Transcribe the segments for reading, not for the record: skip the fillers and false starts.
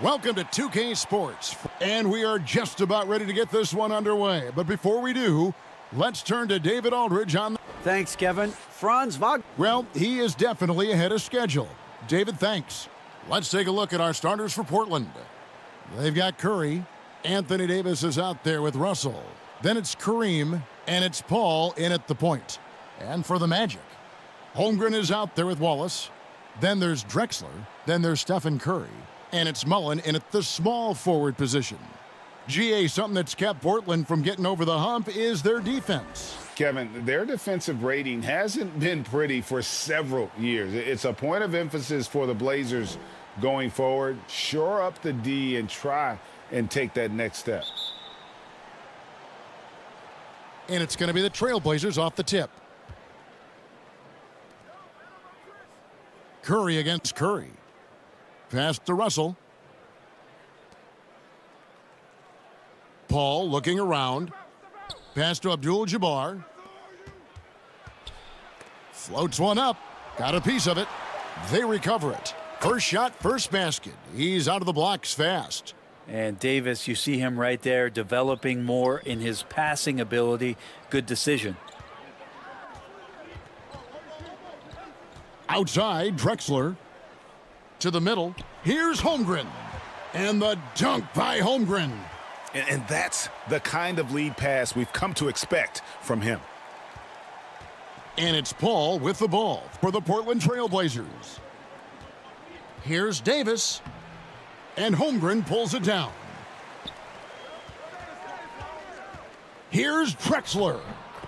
Welcome to 2K Sports, and we are just about ready to get this one underway. But before we do, let's turn to David Aldridge on. Thanks, Kevin. Franz Wagner. Well, he is definitely ahead of schedule. David, thanks. Let's take a look at our starters for Portland. They've got Curry. Anthony Davis is out there with Russell. Then it's Kareem, and it's Paul in at the point. And for the Magic, Holmgren is out there with Wallace. Then there's Drexler. Then there's Stephen Curry. And it's Mullen in at the small forward position. GA, something that's kept Portland from getting over the hump is their defense. Kevin, their defensive rating hasn't been pretty for several years. It's a point of emphasis for the Blazers going forward. Shore up the D and try and take that next step. And it's going to be the Trailblazers off the tip. Curry against Curry. Pass to Russell. Paul looking around. Pass to Abdul-Jabbar. Floats one up. Got a piece of it. They recover it. First shot, first basket. He's out of the blocks fast. And Davis, you see him right there developing more in his passing ability. Good decision. Outside, Drexler. To the middle. Here's Holmgren. And the dunk by Holmgren. And that's the kind of lead pass we've come to expect from him. And it's Paul with the ball for the Portland Trailblazers. Here's Davis. And Holmgren pulls it down. Here's Drexler.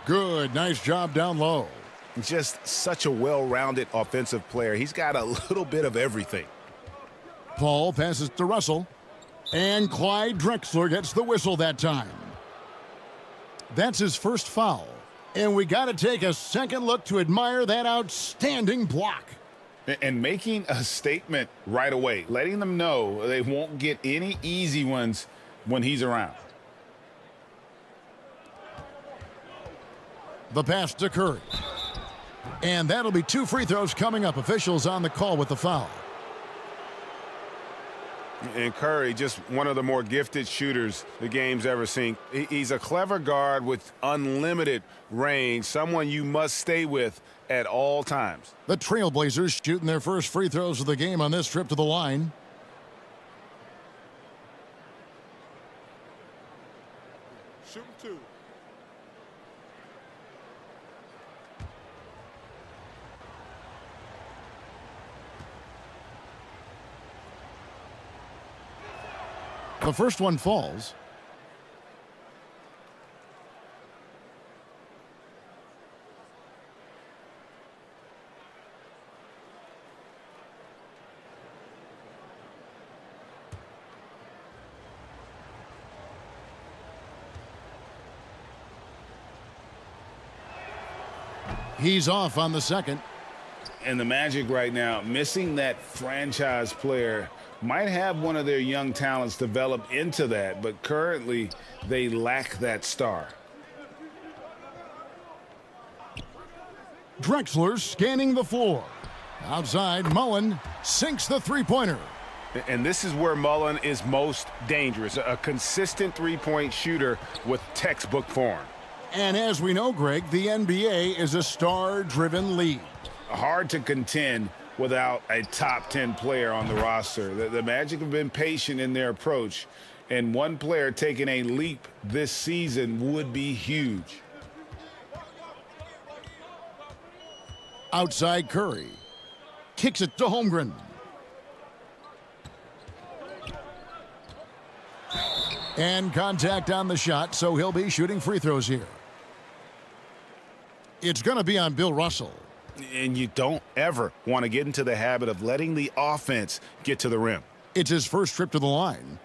Good, nice job down low. Just such a well-rounded offensive player. He's got a little bit of everything. Paul passes to Russell. And Clyde Drexler gets the whistle that time. That's his first foul. And we got to take a second look to admire that outstanding block. And making a statement right away, letting them know they won't get any easy ones when he's around. The pass to Curry. And that'll be 2 free throws coming up. Officials on the call with the foul. And Curry, just one of the more gifted shooters the game's ever seen. He's a clever guard with unlimited range, someone you must stay with at all times. The Trailblazers shooting their first free throws of the game on this trip to the line. Shooting 2. The first one falls. He's off on the second. And the Magic right now, missing that franchise player, might have one of their young talents develop into that, but currently they lack that star. Drexler scanning the floor. Outside, Mullen sinks the three-pointer. And this is where Mullen is most dangerous, a consistent three-point shooter with textbook form. And as we know, Greg, the NBA is a star-driven league. Hard to contend without a top 10 player on the roster. The Magic have been patient in their approach, and one player taking a leap this season would be huge. Outside Curry. Kicks it to Holmgren. And contact on the shot, so he'll be shooting free throws here. It's going to be on Bill Russell. And you don't ever want to get into the habit of letting the offense get to the rim. It's his first trip to the line.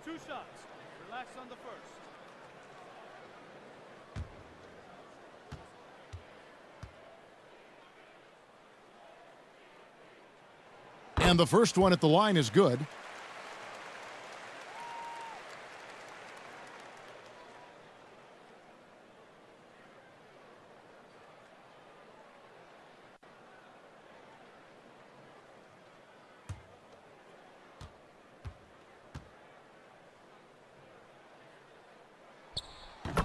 2 shots. Relax on the first. And the first one at the line is good.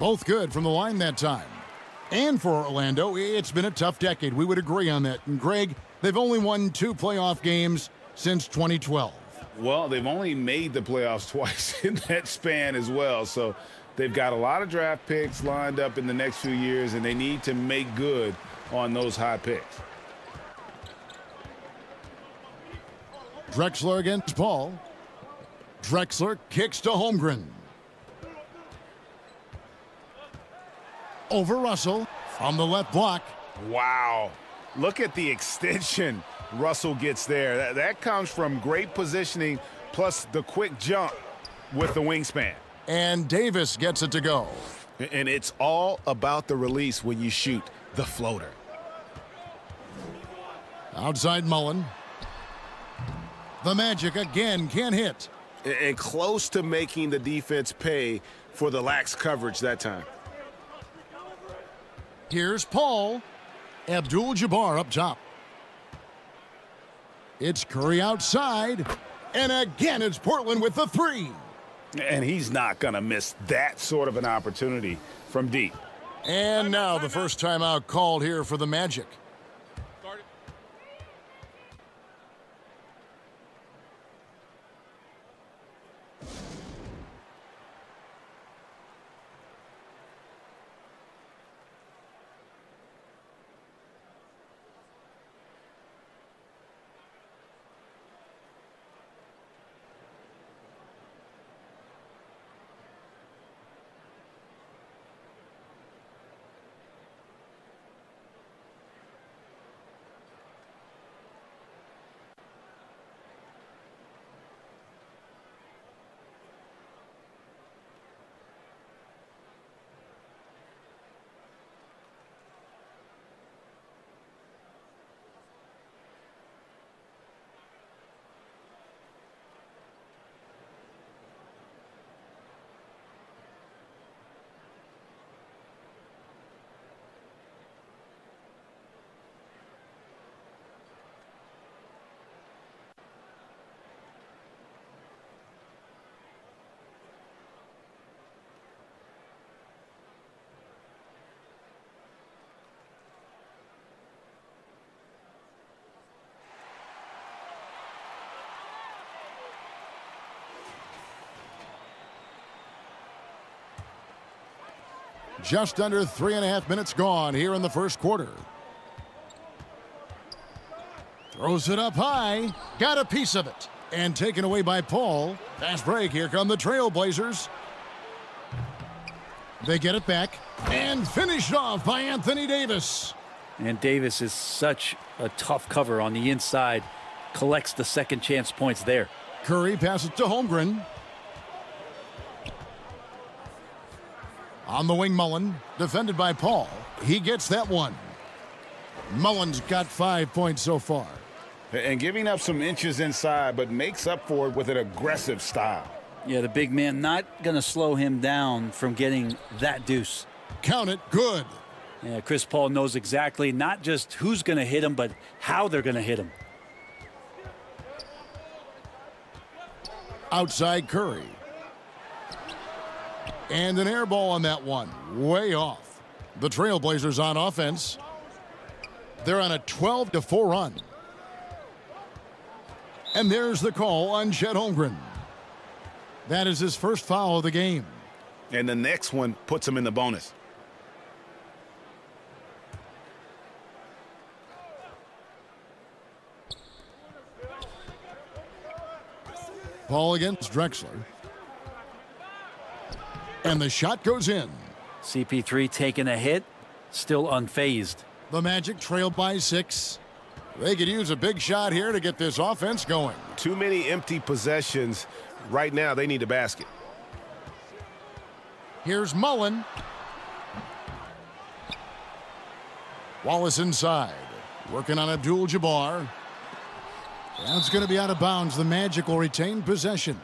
Both good from the line that time. And for Orlando, it's been a tough decade. We would agree on that. And Greg, they've only won 2 playoff games since 2012. Well, they've only made the playoffs twice in that span as well. So they've got a lot of draft picks lined up in the next few years, and they need to make good on those high picks. Drexler against Paul. Drexler kicks to Holmgren. Over Russell from the left block. Wow. Look at the extension Russell gets there. That comes from great positioning plus the quick jump with the wingspan. And Davis gets it to go. And it's all about the release when you shoot the floater. Outside Mullen. The Magic again can't hit. And close to making the defense pay for the lax coverage that time. Here's Paul. Abdul-Jabbar up top. It's Curry outside. And again, it's Portland with the 3. And he's not going to miss that sort of an opportunity from deep. And now the first timeout called here for the Magic. Just under 3.5 minutes gone here in the first quarter. Throws it up high. Got a piece of it. And taken away by Paul. Fast break. Here come the Trailblazers. They get it back. And finished off by Anthony Davis. And Davis is such a tough cover on the inside. Collects the second chance points there. Curry passes to Holmgren. On the wing, Mullen, defended by Paul. He gets that one. Mullen's got 5 points so far. And giving up some inches inside, but makes up for it with an aggressive style. Yeah, the big man not going to slow him down from getting that deuce. Count it, good. Yeah, Chris Paul knows exactly not just who's going to hit him, but how they're going to hit him. Outside Curry. And an air ball on that one. Way off. The Trailblazers on offense. They're on a 12-4 run. And there's the call on Chet Holmgren. That is his first foul of the game. And the next one puts him in the bonus. Paul against Drexler. And the shot goes in. CP3 taking a hit, still unfazed. The Magic trail by 6. They could use a big shot here to get this offense going. Too many empty possessions. Right now, they need a basket. Here's Mullen. Wallace inside. Working on Abdul-Jabbar. That's going to be out of bounds. The Magic will retain possession.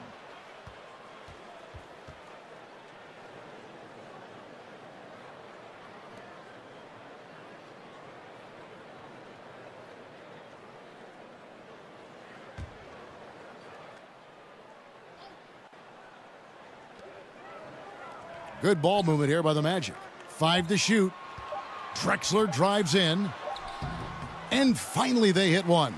Good ball movement here by the Magic. 5 to shoot. Drexler drives in. And finally they hit one.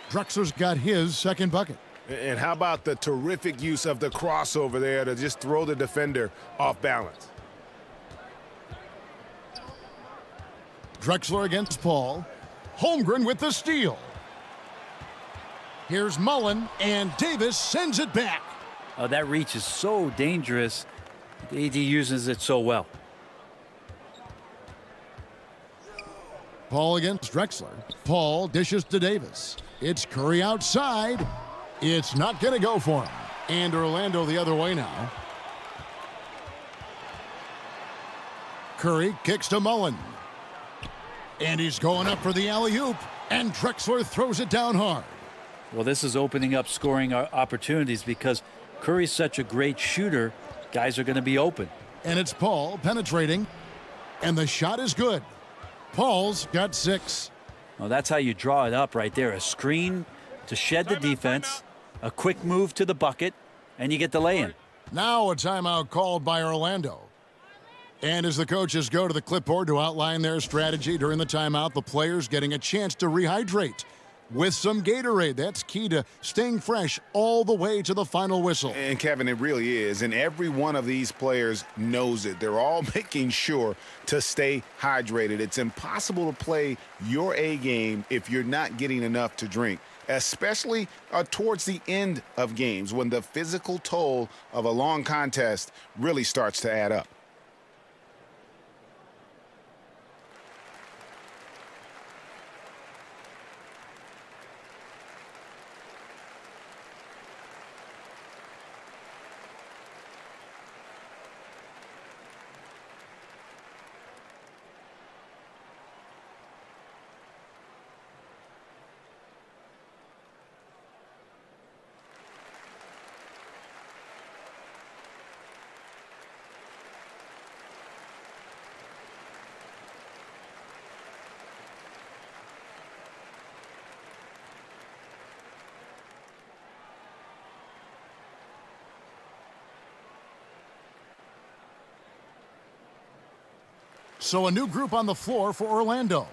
Drexler's got his second bucket. And how about the terrific use of the crossover there to just throw the defender off balance? Drexler against Paul. Holmgren with the steal. Here's Mullen, and Davis sends it back. Oh, that reach is so dangerous. AD uses it so well. Paul against Drexler. Paul dishes to Davis. It's Curry outside. It's not going to go for him. And Orlando the other way now. Curry kicks to Mullen. And he's going up for the alley-oop. And Drexler throws it down hard. Well, this is opening up scoring opportunities because Curry's such a great shooter. Guys are going to be open. And it's Paul penetrating. And the shot is good. Paul's got 6. Well, that's how you draw it up right there. A screen to shed the defense, a quick move to the bucket, and you get the lay-in. Now a timeout called by Orlando. And as the coaches go to the clipboard to outline their strategy during the timeout, the players getting a chance to rehydrate with some Gatorade. That's key to staying fresh all the way to the final whistle. And Kevin, it really is. And every one of these players knows it. They're all making sure to stay hydrated. It's impossible to play your A game if you're not getting enough to drink, especially towards the end of games when the physical toll of a long contest really starts to add up. So a new group on the floor for Orlando.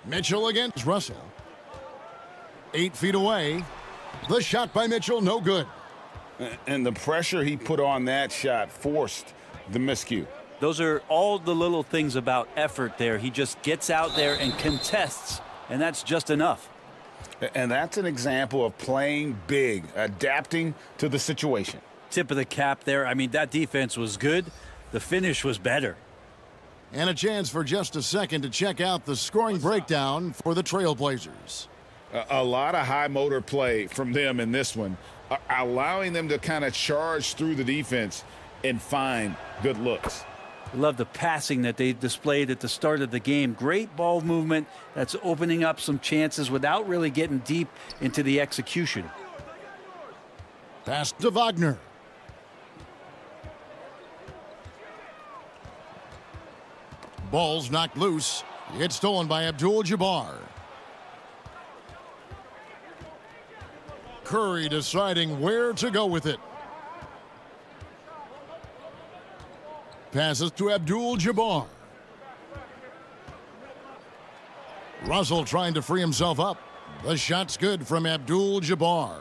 Mitchell against Russell. 8 feet away. The shot by Mitchell, no good. And the pressure he put on that shot forced the miscue. Those are all the little things about effort there. He just gets out there and contests, and that's just enough. And that's an example of playing big, adapting to the situation. Tip of the cap there. I mean, that defense was good. The finish was better. And a chance for just a second to check out the scoring breakdown for the Trailblazers. A lot of high motor play from them in this one, allowing them to kind of charge through the defense and find good looks. I love the passing that they displayed at the start of the game. Great ball movement that's opening up some chances without really getting deep into the execution. Pass to Wagner. Ball's knocked loose. It's stolen by Abdul-Jabbar. Curry deciding where to go with it. Passes to Abdul-Jabbar. Russell trying to free himself up. The shot's good from Abdul-Jabbar.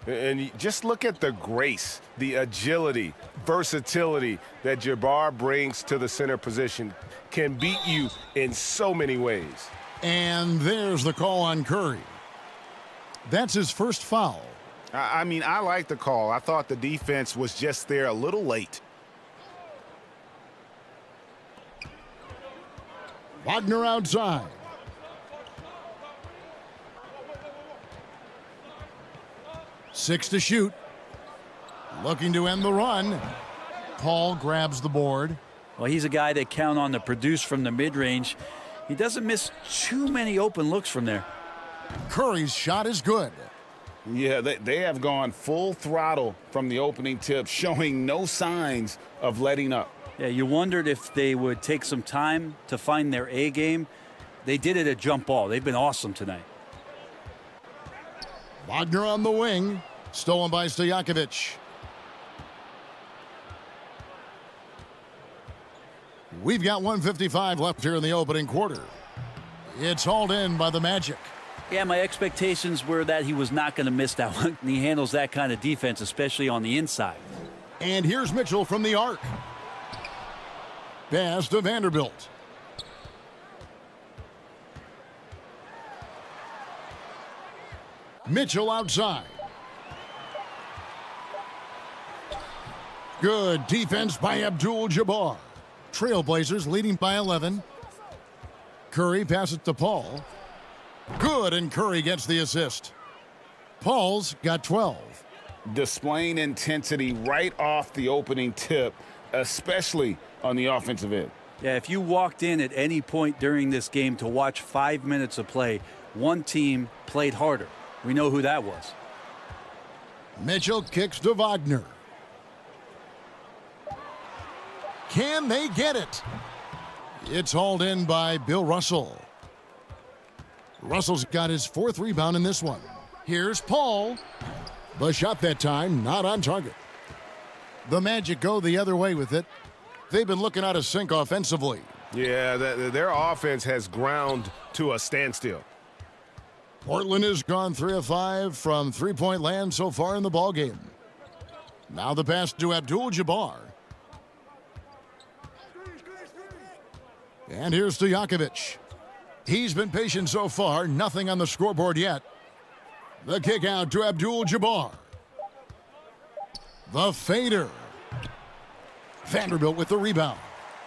And you just look at the grace, the agility, versatility that Jabbar brings to the center position. Can beat you in so many ways. And there's the call on Curry. That's his first foul. I mean, I like the call. I thought the defense was just there a little late. Wagner outside. Six to shoot. Looking to end the run. Paul grabs the board. Well, he's a guy that count on to produce from the mid-range. He doesn't miss too many open looks from there. Curry's shot is good. Yeah, they have gone full throttle from the opening tip, showing no signs of letting up. Yeah, you wondered if they would take some time to find their A game. They did it at jump ball. They've been awesome tonight. Wagner on the wing. Stolen by Stojakovic. We've got 1:55 left here in the opening quarter. It's hauled in by the Magic. Yeah, my expectations were that he was not going to miss that one. And he handles that kind of defense, especially on the inside. And here's Mitchell from the arc. Pass to Vanderbilt. Mitchell outside. Good defense by Abdul-Jabbar. Trailblazers leading by 11. Curry passes to Paul. Good, and Curry gets the assist. Paul's got 12. Displaying intensity right off the opening tip, especially on the offensive end. Yeah, if you walked in at any point during this game to watch 5 minutes of play, one team played harder. We know who that was. Mitchell kicks to Wagner. Can they get it? It's hauled in by Bill Russell. Russell's got his 4th rebound in this one. Here's Paul. The shot that time not on target. The Magic go the other way with it. They've been looking out of sync offensively. Yeah, their offense has ground to a standstill. Portland has gone 3 of 5 from three-point land so far in the ballgame. Now the pass to Abdul-Jabbar. And here's Stojakovic. He's been patient so far, nothing on the scoreboard yet. The kick out to Abdul-Jabbar. The fader. Vanderbilt with the rebound.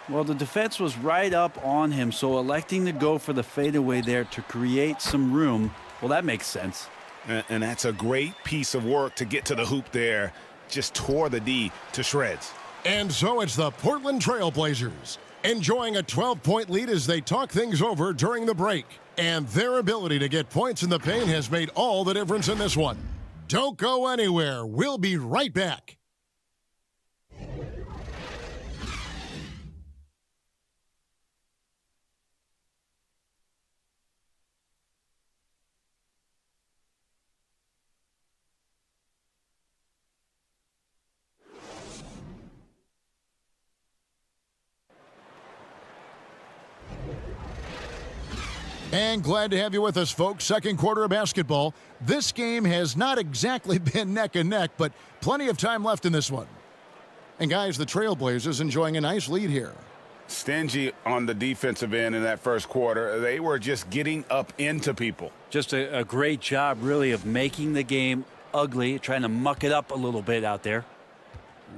Well, the defense was right up on him, so electing to go for the fadeaway there to create some room, well, that makes sense. And that's a great piece of work to get to the hoop there. Just tore the D to shreds. And so it's the Portland Trail Blazers enjoying a 12-point lead as they talk things over during the break. And their ability to get points in the paint has made all the difference in this one. Don't go anywhere. We'll be right back. And glad to have you with us, folks. Second quarter of basketball. This game has not exactly been neck and neck, but plenty of time left in this one. And guys, the Trailblazers enjoying a nice lead here. Stingy on the defensive end in that first quarter. They were just getting up into people. Just a great job, really, of making the game ugly, trying to muck it up a little bit out there.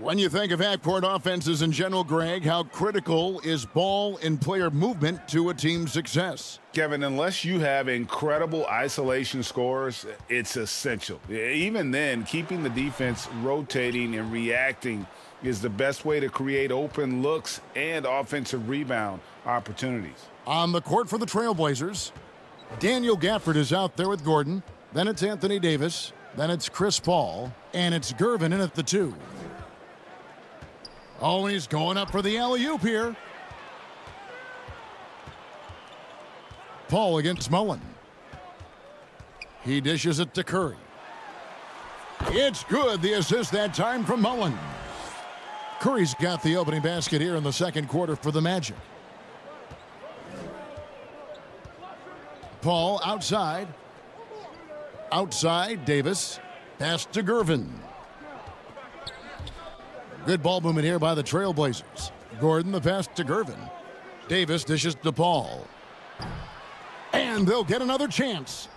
When you think of half-court offenses in general, Greg, how critical is ball and player movement to a team's success? Kevin, unless you have incredible isolation scores, it's essential. Even then, keeping the defense rotating and reacting is the best way to create open looks and offensive rebound opportunities. On the court for the Trailblazers, Daniel Gafford is out there with Gordon. Then it's Anthony Davis. Then it's Chris Paul. And it's Gervin in at the 2. Oh, he's going up for the alley-oop here. Paul against Mullen. He dishes it to Curry. It's good. The assist that time from Mullen. Curry's got the opening basket here in the second quarter for the Magic. Paul outside. Outside, Davis. Pass to Gervin. Good ball movement here by the Trailblazers. Gordon, the pass to Gervin. Davis dishes to Paul. And they'll get another chance.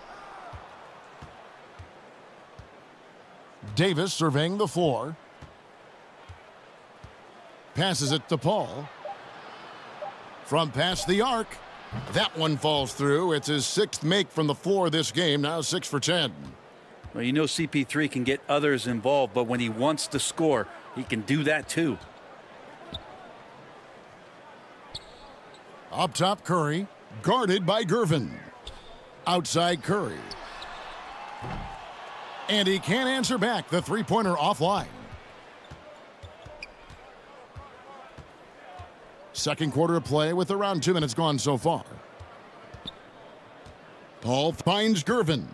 Davis surveying the floor. Passes it to Paul. From past the arc. That one falls through. It's his 6th make from the floor this game. Now 6 for 10. Well, you know CP3 can get others involved, but when he wants to score, he can do that too. Up top, Curry. Guarded by Gervin. Outside, Curry. And he can't answer back. The three-pointer offline. Second quarter of play with around 2 minutes gone so far. Paul finds Gervin.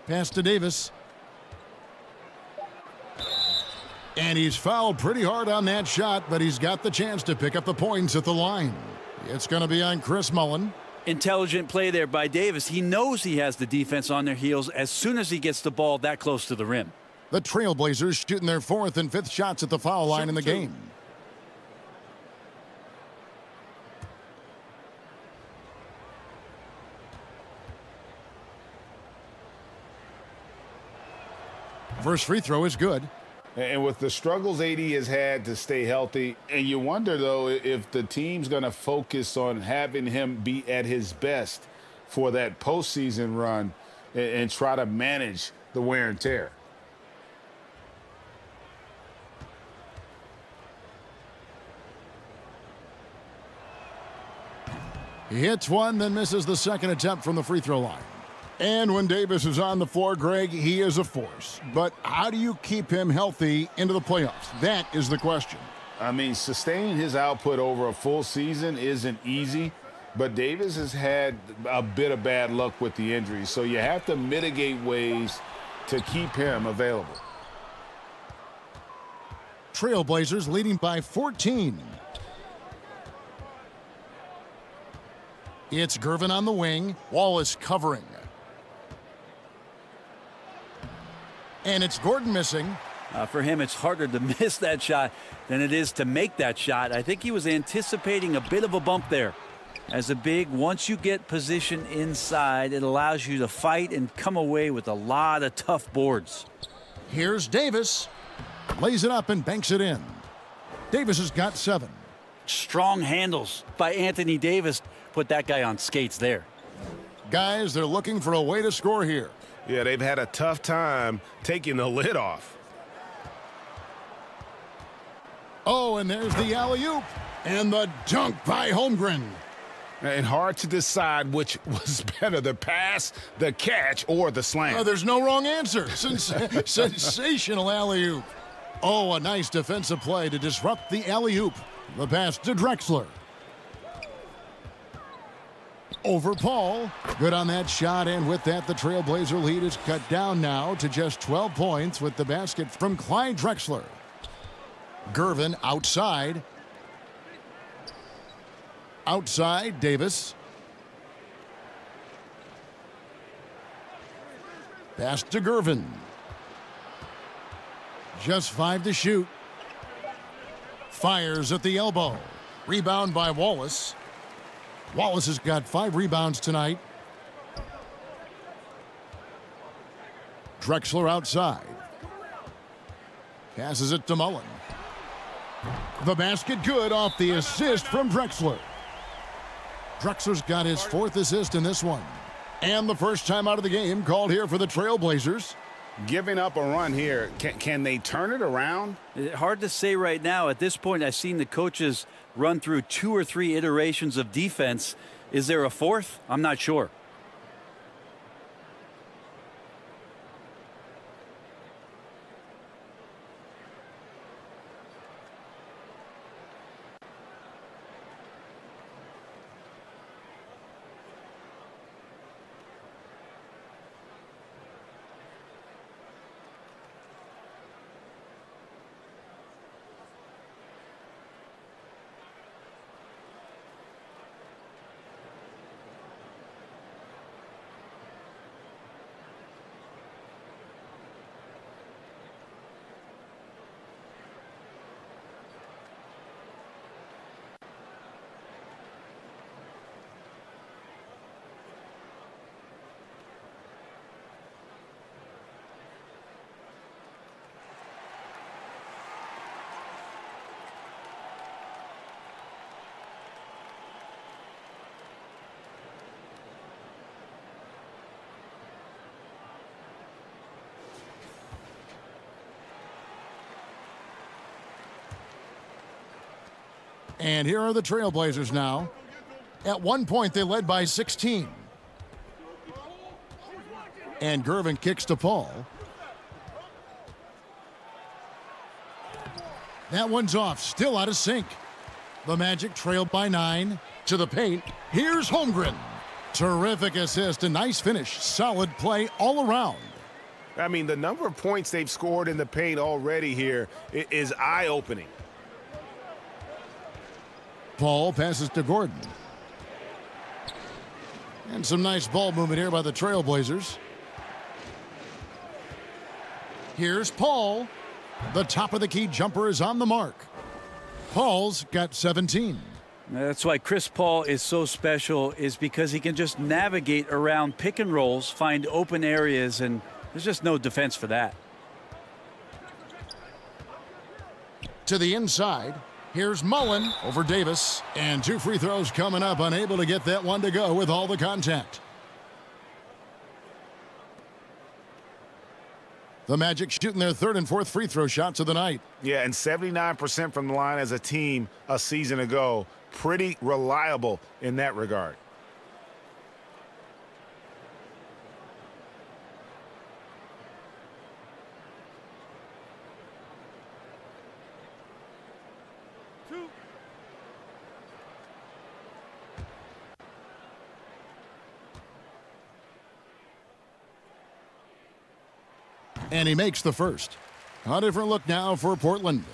Pass to Davis. And he's fouled pretty hard on that shot, but he's got the chance to pick up the points at the line. It's going to be on Chris Mullin. Intelligent play there by Davis. He knows he has the defense on their heels as soon as he gets the ball that close to the rim. The Trailblazers shooting their 4th and 5th shots at the foul line in the game. First free throw is good. And with the struggles AD has had to stay healthy, and you wonder, though, if the team's going to focus on having him be at his best for that postseason run and try to manage the wear and tear. He hits one, then misses the second attempt from the free throw line. And when Davis is on the floor, Greg, he is a force. But how do you keep him healthy into the playoffs? That is the question. I mean, sustaining his output over a full season isn't easy, but Davis has had a bit of bad luck with the injuries, so you have to mitigate ways to keep him available. Trailblazers leading by 14. It's Gervin on the wing. Wallace covering. And it's Gordon missing. For him, it's harder to miss that shot than it is to make that shot. I think he was anticipating a bit of a bump there. As a big, once you get position inside, it allows you to fight and come away with a lot of tough boards. Here's Davis. Lays it up and banks it in. Davis has got 7. Strong handles by Anthony Davis. Put that guy on skates there. Guys, they're looking for a way to score here. Yeah, they've had a tough time taking the lid off. Oh, and there's the alley-oop. And the dunk by Holmgren. And hard to decide which was better, the pass, the catch, or the slam. There's no wrong answer. Sensational alley-oop. Oh, a nice defensive play to disrupt the alley-oop. The pass to Drexler. Over Paul. Good on that shot, and with that, the Trailblazer lead is cut down now to just 12 points with the basket from Clyde Drexler. Gervin outside. Outside, Davis. Pass to Gervin. Just 5 to shoot. Fires at the elbow. Rebound by Wallace. Wallace has got 5 rebounds tonight. Drexler outside. Passes it to Mullin. The basket good off the assist from Drexler. Drexler's got his 4th assist in this one. And the first time out of the game called here for the Trailblazers. Giving up a run here, can they turn it around? Hard to say right now. At this point, I've seen the coaches run through 2 or 3 iterations of defense. Is there a 4th? I'm not sure. And here are the Trailblazers now. At one point, they led by 16. And Gervin kicks to Paul. That one's off, still out of sync. The Magic trailed by 9. To the paint. Here's Holmgren. Terrific assist, a nice finish. Solid play all around. I mean, the number of points they've scored in the paint already here is eye-opening. Paul passes to Gordon. And some nice ball movement here by the Trailblazers. Here's Paul. The top of the key jumper is on the mark. Paul's got 17. That's why Chris Paul is so special, is because he can just navigate around pick and rolls, find open areas, and there's just no defense for that. To the inside. Here's Mullen over Davis. And 2 free throws coming up, unable to get that one to go with all the contact. The Magic shooting their 3rd and 4th free throw shots of the night. Yeah, and 79% from the line as a team a season ago. Pretty reliable in that regard. And he makes the first. A different look now for Portland.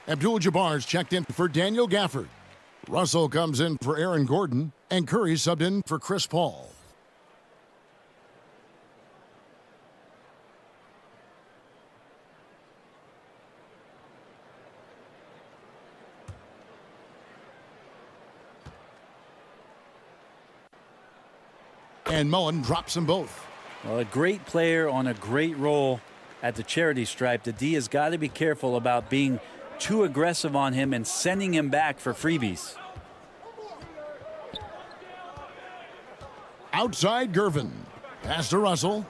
Abdul-Jabbar's checked in for Daniel Gafford. Russell comes in for Aaron Gordon. And Curry subbed in for Chris Paul. And Mullen drops them both. Well, a great player on a great role at the charity stripe. The D has got to be careful about being too aggressive on him and sending him back for freebies. Outside Gervin. Pass to Russell.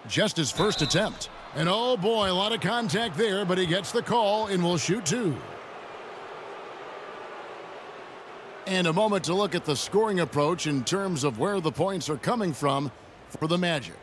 Just his first attempt. And oh boy, a lot of contact there, but he gets the call and will shoot 2. And a moment to look at the scoring approach in terms of where the points are coming from for the Magic.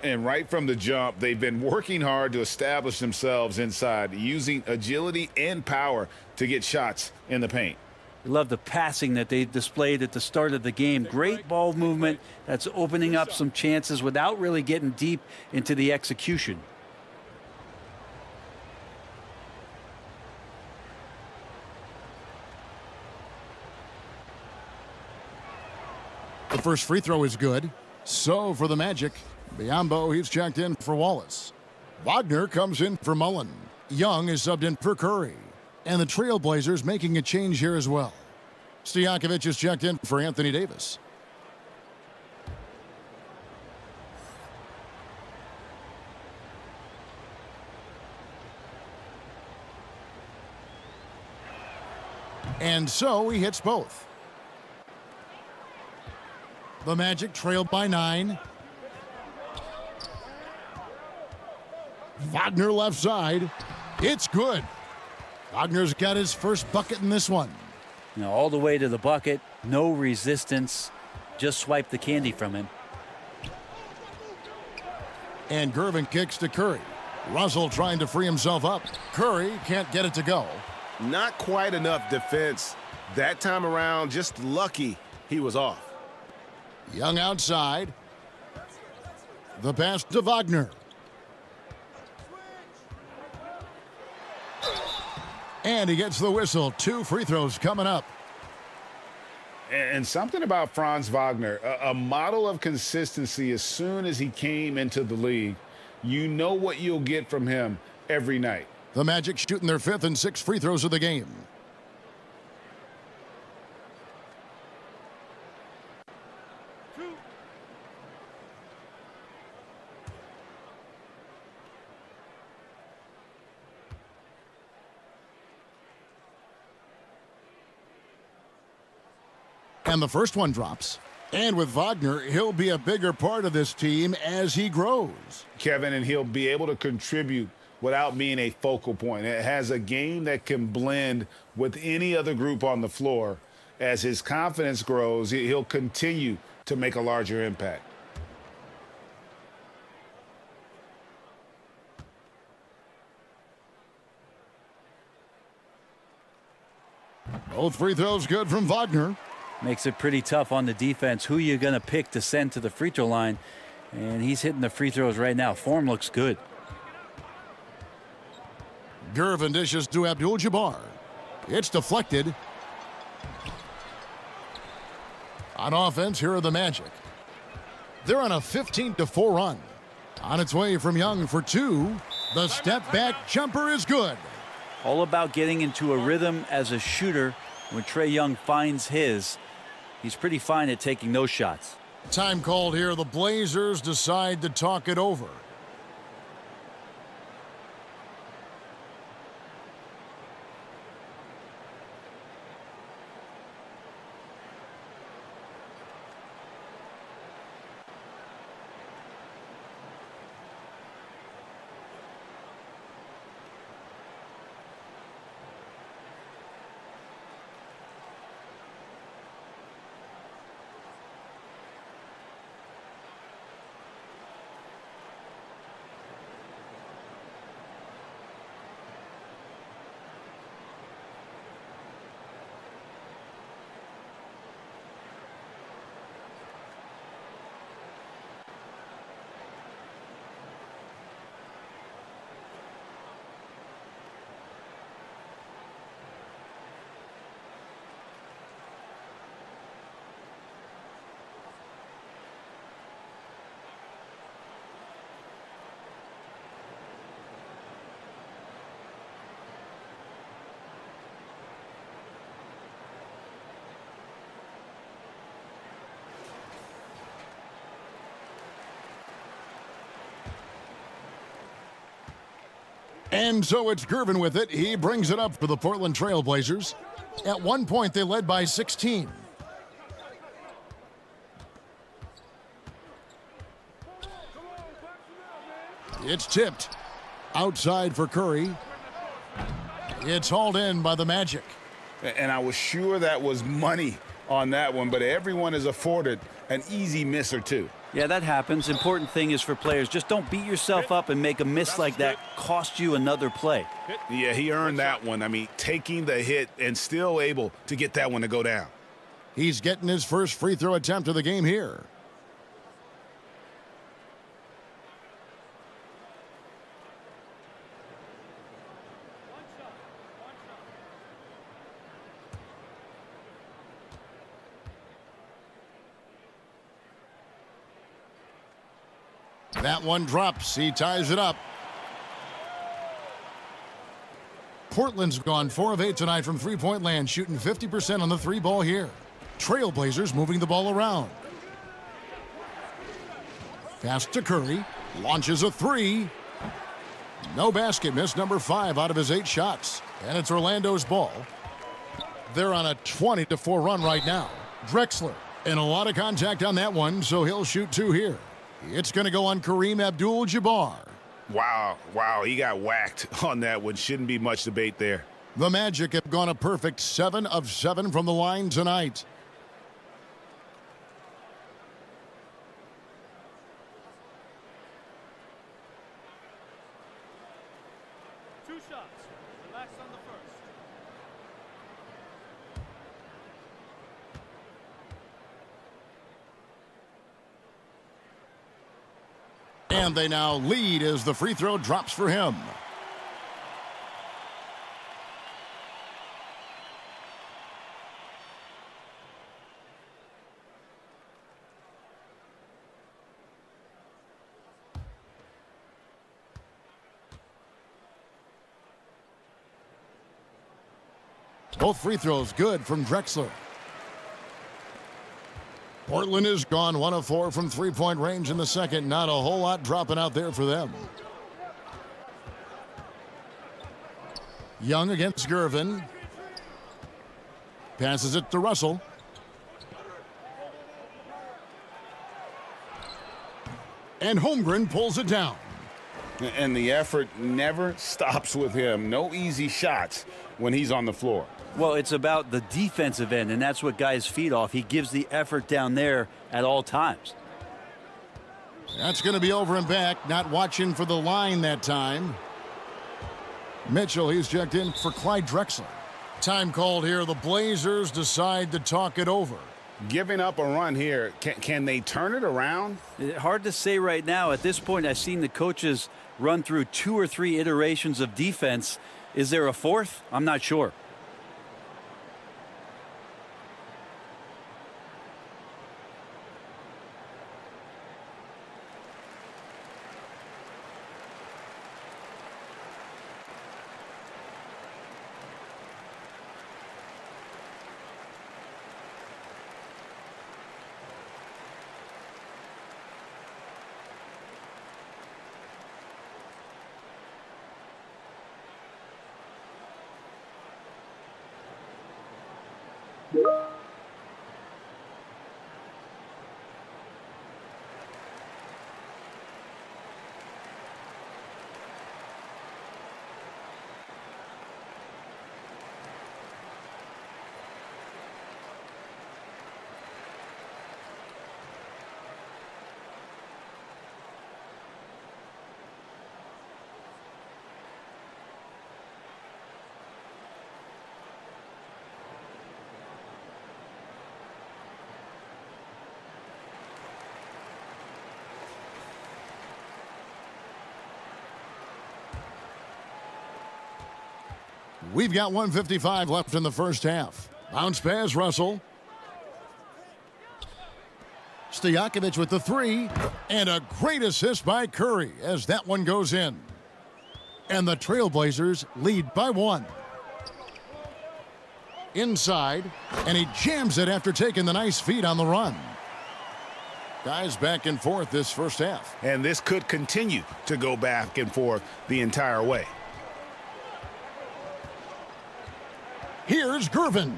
And right from the jump, they've been working hard to establish themselves inside, using agility and power to get shots in the paint. Love the passing that they displayed at the start of the game. Great ball movement that's opening up some chances without really getting deep into the execution. The first free throw is good. So for the Magic, Biyombo, he's checked in for Wallace. Wagner comes in for Mullen. Young is subbed in for Curry. And the Trailblazers making a change here as well. Stojakovic is checked in for Anthony Davis. And so he hits both. The Magic trailed by 9. Wagner left side. It's good. Wagner's got his first bucket in this one. Now all the way to the bucket, no resistance. Just swipe the candy from him. And Gervin kicks to Curry. Russell trying to free himself up. Curry can't get it to go. Not quite enough defense. That time around, just lucky he was off. Young outside. The pass to Wagner. And he gets the whistle. 2 free throws coming up. And something about Franz Wagner, a model of consistency as soon as he came into the league. You know what you'll get from him every night. The Magic shooting their 5th and 6th free throws of the game. And the first one drops. And with Wagner, he'll be a bigger part of this team as he grows. Kevin, and he'll be able to contribute without being a focal point. It has a game that can blend with any other group on the floor. As his confidence grows, he'll continue to make a larger impact. Both free throws good from Wagner. Makes it pretty tough on the defense. Who you're going to pick to send to the free throw line. And he's hitting the free throws right now. Form looks good. Gervin dishes to Abdul-Jabbar. It's deflected. On offense, here are the Magic. They're on a 15-4 run. On its way from Young for two. The step-back jumper is good. All about getting into a rhythm as a shooter. When Trae Young finds his, he's pretty fine at taking those shots. Time called here. The Blazers decide to talk it over. And so it's Gervin with it. He brings it up for the Portland Trail Blazers. At one point, they led by 16. It's tipped. Outside for Curry. It's hauled in by the Magic. And I was sure that was money on that one, but everyone is afforded an easy miss or two. Yeah, that happens. Important thing is for players, just don't beat yourself up and make a miss like that cost you another play. Yeah, he earned that one. I mean, taking the hit and still able to get that one to go down. He's getting his first free throw attempt of the game here. That one drops. He ties it up. Portland's gone 4 of 8 tonight from three-point land, shooting 50% on the three ball here. Trailblazers moving the ball around. Pass to Curry. Launches a three. No basket. Missed number 5 out of his 8 shots. And it's Orlando's ball. They're on a 20-4 run right now. Drexler. And a lot of contact on that one, so he'll shoot 2 here. It's going to go on Kareem Abdul-Jabbar. Wow, he got whacked on that one. Shouldn't be much debate there. The Magic have gone a perfect 7 of 7 from the line tonight. Two shots. Relax on the first. And they now lead as the free throw drops for him. Both free throws good from Drexler. Portland has gone 1 of 4 from three-point range in the second. Not a whole lot dropping out there for them. Young against Gervin. Passes it to Russell. And Holmgren pulls it down. And the effort never stops with him. No easy shots when he's on the floor. Well, it's about the defensive end, and that's what guys feed off. He gives the effort down there at all times. That's going to be over and back. Not watching for the line that time. Mitchell, he's checked in for Clyde Drexler. Time called here. The Blazers decide to talk it over. Giving up a run here, can they turn it around? Hard to say right now. At this point, I've seen the coaches run through 2 or 3 iterations of defense. Is there a fourth? I'm not sure. We've got 1:55 left in the first half. Bounce pass, Russell. Stojakovic with the 3. And a great assist by Curry as that one goes in. And the Trailblazers lead by 1. Inside. And he jams it after taking the nice feed on the run. Guys back and forth this first half. And this could continue to go back and forth the entire way. Here's Gervin.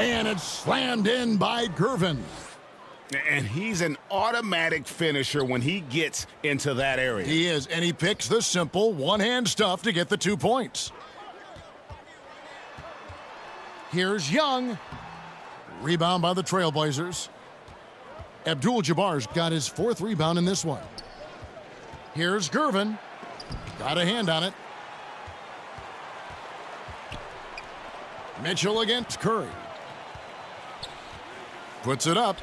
And it's slammed in by Gervin. And he's an automatic finisher when he gets into that area. He is, and he picks the simple one-hand stuff to get the 2 points. Here's Young. Rebound by the Trailblazers. Abdul-Jabbar's got his 4th rebound in this one. Here's Gervin. Got a hand on it. Mitchell against Curry. Puts it up.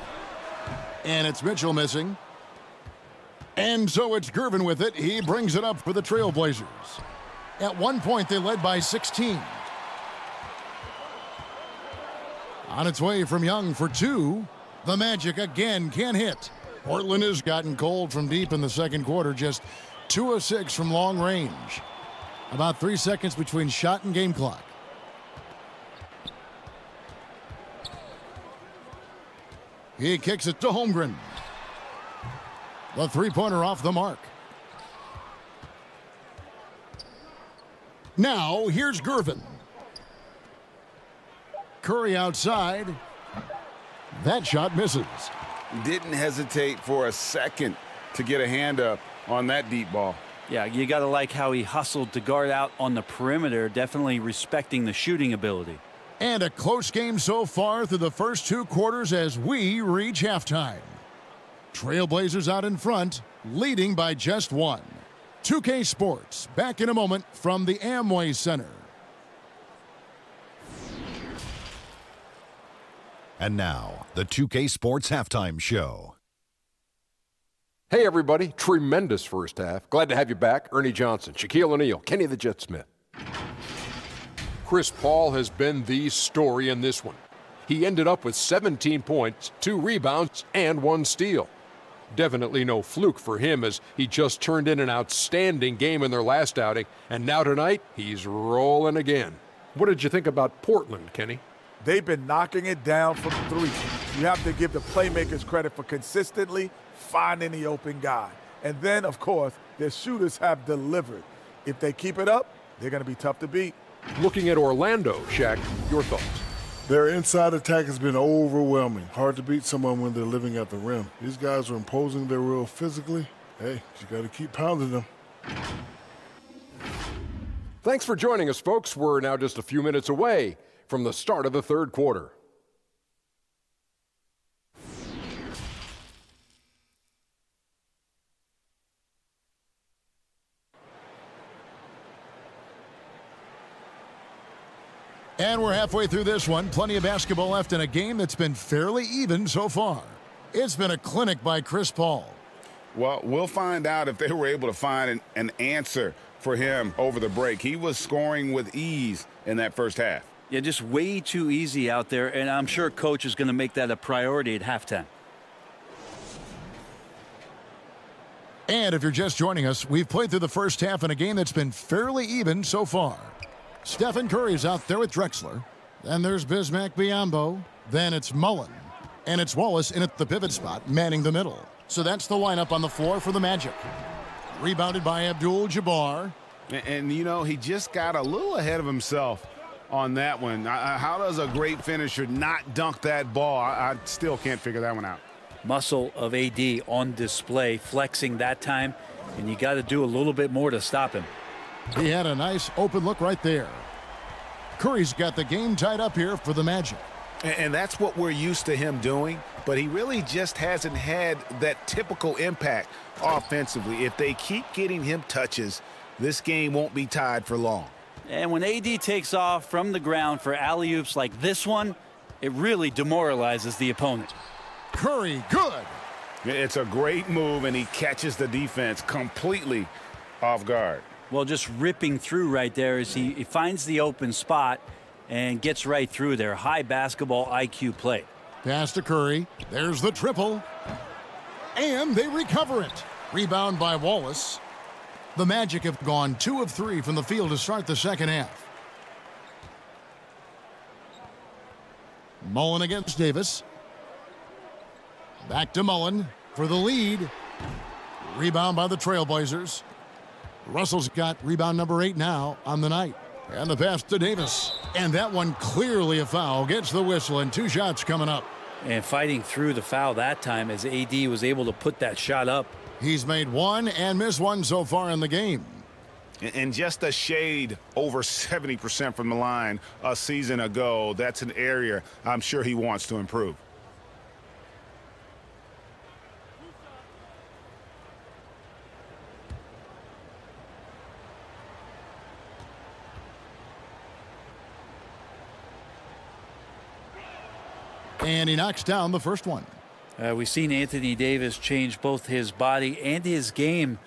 And it's Mitchell missing. And so it's Gervin with it. He brings it up for the Trailblazers. At one point, they led by 16. On its way from Young for 2. The Magic again can't hit. Portland has gotten cold from deep in the second quarter. Just 2 of 6 from long range. About 3 seconds between shot and game clock. He kicks it to Holmgren. The 3-pointer off the mark. Now, here's Gervin. Curry outside. That shot misses. Didn't hesitate for a second to get a hand up on that deep ball. Yeah, you got to like how he hustled to guard out on the perimeter, definitely respecting the shooting ability. And a close game so far through the first 2 quarters as we reach halftime. Trailblazers out in front, leading by just 1. 2K Sports, back in a moment from the Amway Center. And now, the 2K Sports Halftime Show. Hey, everybody. Tremendous first half. Glad to have you back. Ernie Johnson, Shaquille O'Neal, Kenny the Jet Smith. Chris Paul has been the story in this one. He ended up with 17 points, 2 rebounds, and 1 steal. Definitely no fluke for him as he just turned in an outstanding game in their last outing, and now tonight, he's rolling again. What did you think about Portland, Kenny? They've been knocking it down from 3. You have to give the playmakers credit for consistently finding the open guy. And then, of course, their shooters have delivered. If they keep it up, they're going to be tough to beat. Looking at Orlando, Shaq, your thoughts? Their inside attack has been overwhelming. Hard to beat someone when they're living at the rim. These guys are imposing their will physically. Hey, you got to keep pounding them. Thanks for joining us, folks. We're now just a few minutes away from the start of the third quarter. And we're halfway through this one. Plenty of basketball left in a game that's been fairly even so far. It's been a clinic by Chris Paul. Well, we'll find out if they were able to find an answer for him over the break. He was scoring with ease in that first half. Yeah, just way too easy out there, and I'm sure coach is going to make that a priority at halftime. And if you're just joining us, we've played through the first half in a game that's been fairly even so far. Stephen Curry's out there with Drexler. Then there's Bismack Biyombo. Then it's Mullen. And it's Wallace in at the pivot spot, manning the middle. So that's the lineup on the floor for the Magic. Rebounded by Abdul-Jabbar. And, you know, he just got a little ahead of himself on that one. How does a great finisher not dunk that ball? I still can't figure that one out. Muscle of AD on display, flexing that time, and you got to do a little bit more to stop him. He had a nice open look right there. Curry's got the game tied up here for the Magic. And that's what we're used to him doing, but he really just hasn't had that typical impact offensively. If they keep getting him touches, this game won't be tied for long. And when AD takes off from the ground for alley-oops like this one, it really demoralizes the opponent. Curry, good. It's a great move, and he catches the defense completely off guard. Well, just ripping through right there as he finds the open spot and gets right through there. High basketball IQ play. Pass to Curry. There's the triple. And they recover it. Rebound by Wallace. The Magic have gone 2 of 3 from the field to start the second half. Mullen against Davis. Back to Mullen for the lead. Rebound by the Trailblazers. Russell's got rebound number 8 now on the night. And the pass to Davis. And that one clearly a foul. Gets the whistle and 2 shots coming up. And fighting through the foul that time as AD was able to put that shot up. He's made 1 and missed 1 so far in the game. And just a shade over 70% from the line a season ago. That's an area I'm sure he wants to improve. And he knocks down the first one. We've seen Anthony Davis change both his body and his game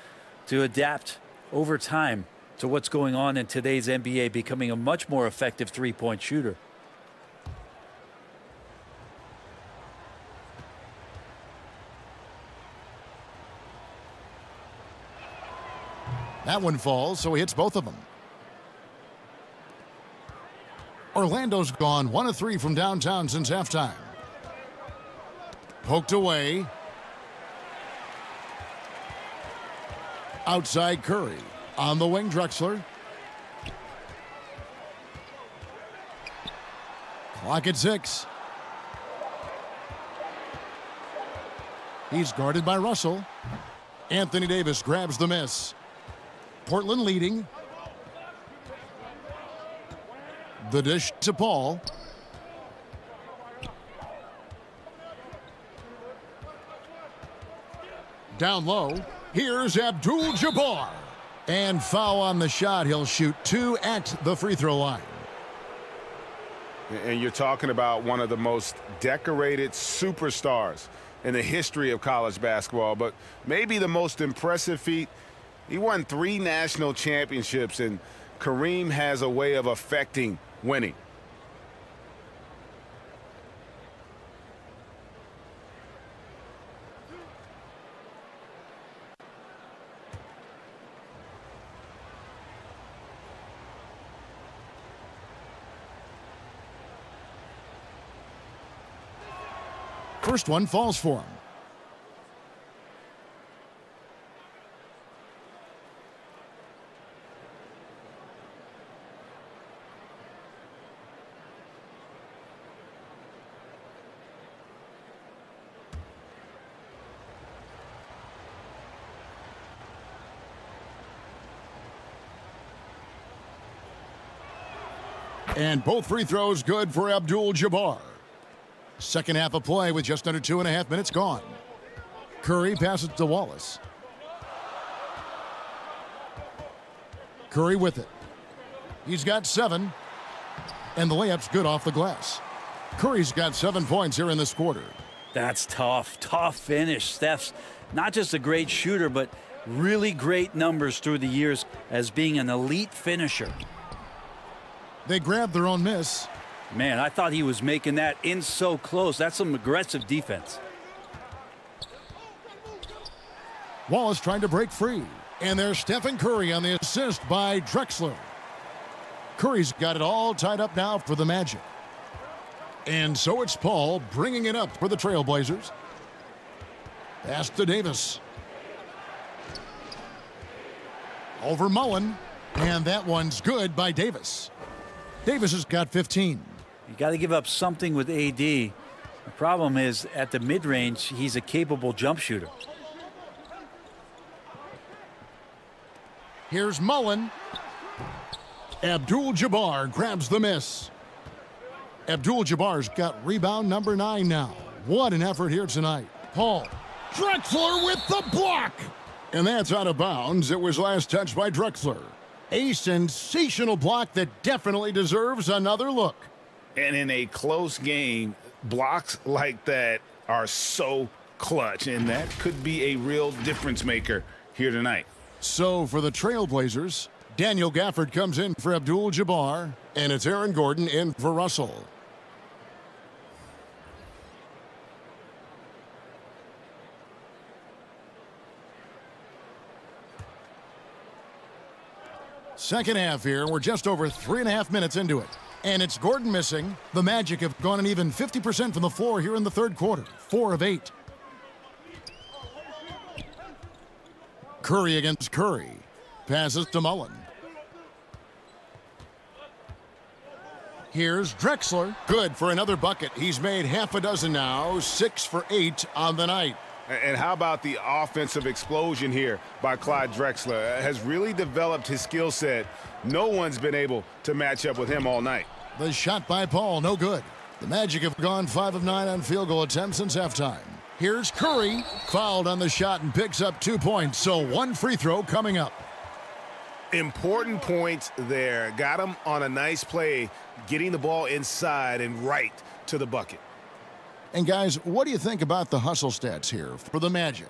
to adapt over time to what's going on in today's NBA, becoming a much more effective three-point shooter. That one falls, so he hits both of them. Orlando's gone 1 of 3 from downtown since halftime. Poked away. Outside Curry. On the wing, Drexler. Clock at 6. He's guarded by Russell. Anthony Davis grabs the miss. Portland leading. The dish to Paul. Down low. Here's Abdul-Jabbar. And foul on the shot. He'll shoot 2 at the free throw line. And you're talking about one of the most decorated superstars in the history of college basketball, but maybe the most impressive feat. He won 3 national championships, and Kareem has a way of affecting winning. First one falls for him. And both free throws good for Abdul-Jabbar. Second half of play with just under 2.5 minutes gone. Curry passes to Wallace. Curry with it. He's got 7. And the layup's good off the glass. Curry's got 7 points here in this quarter. That's tough. Tough finish. Steph's not just a great shooter, but really great numbers through the years as being an elite finisher. They grabbed their own miss. Man, I thought he was making that in so close. That's some aggressive defense. Wallace trying to break free. And there's Stephen Curry on the assist by Drexler. Curry's got it all tied up now for the Magic. And so it's Paul bringing it up for the Trailblazers. Pass to Davis. Over Mullen. And that one's good by Davis. Davis has got 15. You got to give up something with AD. The problem is at the mid-range, he's a capable jump shooter. Here's Mullen. Abdul-Jabbar grabs the miss. Abdul-Jabbar's got rebound number 9 now. What an effort here tonight. Paul. Drexler with the block. And that's out of bounds. It was last touched by Drexler. A sensational block that definitely deserves another look. And in a close game, blocks like that are so clutch, and that could be a real difference maker here tonight. So for the Trailblazers, Daniel Gafford comes in for Abdul-Jabbar, and it's Aaron Gordon in for Russell. Second half here. We're just over 3.5 minutes into it. And it's Gordon missing. The Magic have gone an even 50% from the floor here in the third quarter. 4 of 8. Curry against Curry. Passes to Mullen. Here's Drexler. Good for another bucket. He's made half a dozen now. 6 for 8 on the night. And how about the offensive explosion here by Clyde Drexler? Has really developed his skill set. No one's been able to match up with him all night. The shot by Paul, no good. The Magic have gone 5 of 9 on field goal attempts since halftime. Here's Curry, fouled on the shot and picks up 2 points, so 1 free throw coming up. Important points there. Got him on a nice play, getting the ball inside and right to the bucket. And guys, what do you think about the hustle stats here for the Magic?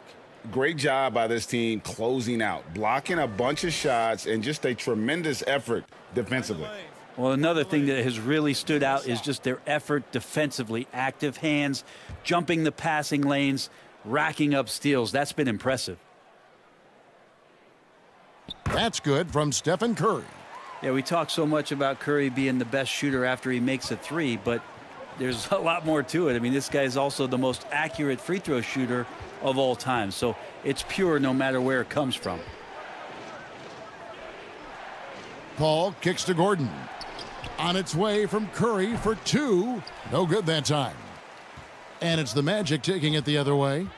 Great job by this team closing out, blocking a bunch of shots, and just a tremendous effort defensively. Well, another thing that has really stood out is just their effort defensively. Active hands, jumping the passing lanes, racking up steals. That's been impressive. That's good from Stephen Curry. Yeah, we talk so much about Curry being the best shooter after he makes a three, but there's a lot more to it. I mean, this guy is also the most accurate free throw shooter of all time. So it's pure no matter where it comes from. Paul kicks to Gordon. On its way from Curry for 2. No good that time. And it's the Magic taking it the other way.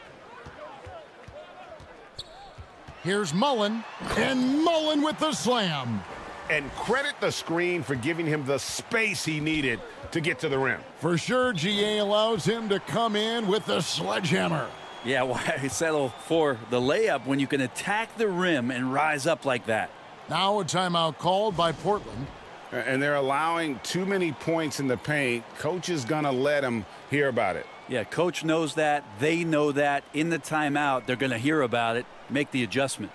Here's Mullen. And Mullen with the slam. And credit the screen for giving him the space he needed to get to the rim. For sure, GA allows him to come in with the sledgehammer. Yeah, why settle for the layup when you can attack the rim and rise up like that? Now a timeout called by Portland. And they're allowing too many points in the paint. Coach is going to let them hear about it. Yeah, coach knows that. They know that. In the timeout, they're going to hear about it, make the adjustment.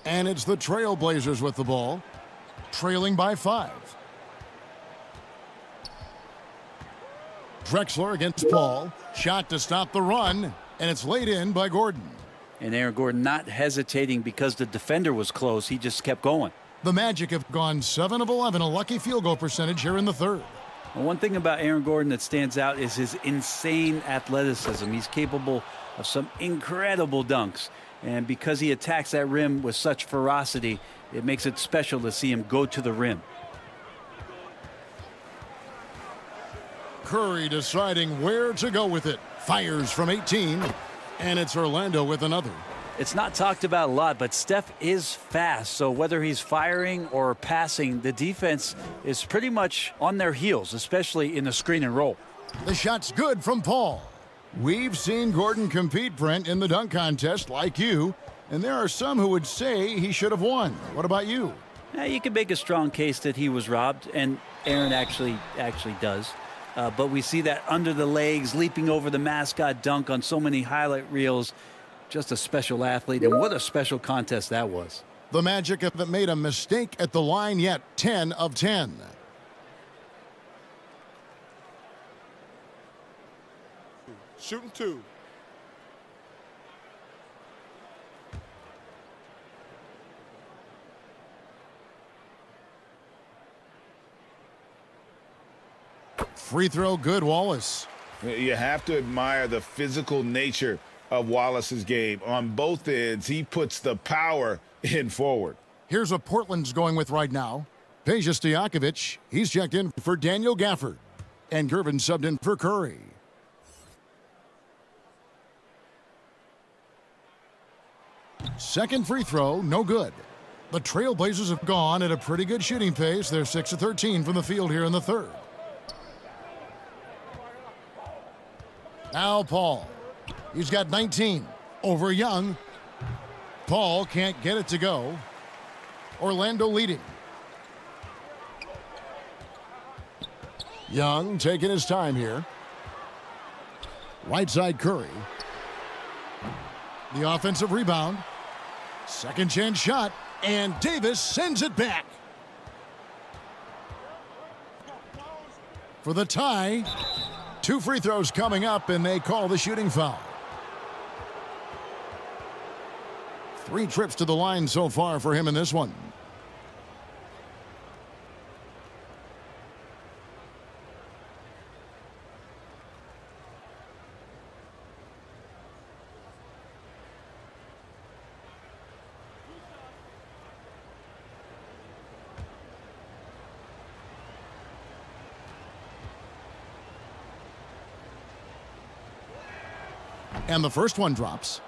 And it's the Trailblazers with the ball, trailing by 5. Drexler against Paul. Shot to stop the run, and it's laid in by Gordon. And Aaron Gordon not hesitating because the defender was close. He just kept going. The Magic have gone 7 of 11, a lucky field goal percentage here in the third. Well, one thing about Aaron Gordon that stands out is his insane athleticism. He's capable of some incredible dunks. And because he attacks that rim with such ferocity, it makes it special to see him go to the rim. Curry deciding where to go with it. Fires from 18, and it's Orlando with another. It's not talked about a lot, but Steph is fast. So whether he's firing or passing, the defense is pretty much on their heels, especially in the screen and roll. The shot's good from Paul. We've seen Gordon compete, Brent, in the dunk contest like you, and there are some who would say he should have won. What about you? You can make a strong case that he was robbed, and Aaron actually does. But we see that under the legs, leaping over the mascot dunk on so many highlight reels. Just a special athlete, and what a special contest that was. The Magic haven't made a mistake at the line yet. 10 of 10. Shooting 2. Free throw good, Wallace. You have to admire the physical nature of Wallace's game. On both ends, he puts the power in forward. Here's what Portland's going with right now. Peja Stojakovic, he's checked in for Daniel Gafford. And Gervin subbed in for Curry. Second free throw, no good. The Trailblazers have gone at a pretty good shooting pace. They're 6 of 13 from the field here in the third. Now Paul. He's got 19 over Young. Paul can't get it to go. Orlando leading. Young taking his time here. Right side Curry. The offensive rebound. Second chance shot. And Davis sends it back. For the tie. 2 free throws coming up, and they call the shooting foul. 3 trips to the line so far for him in this one. And the first one drops.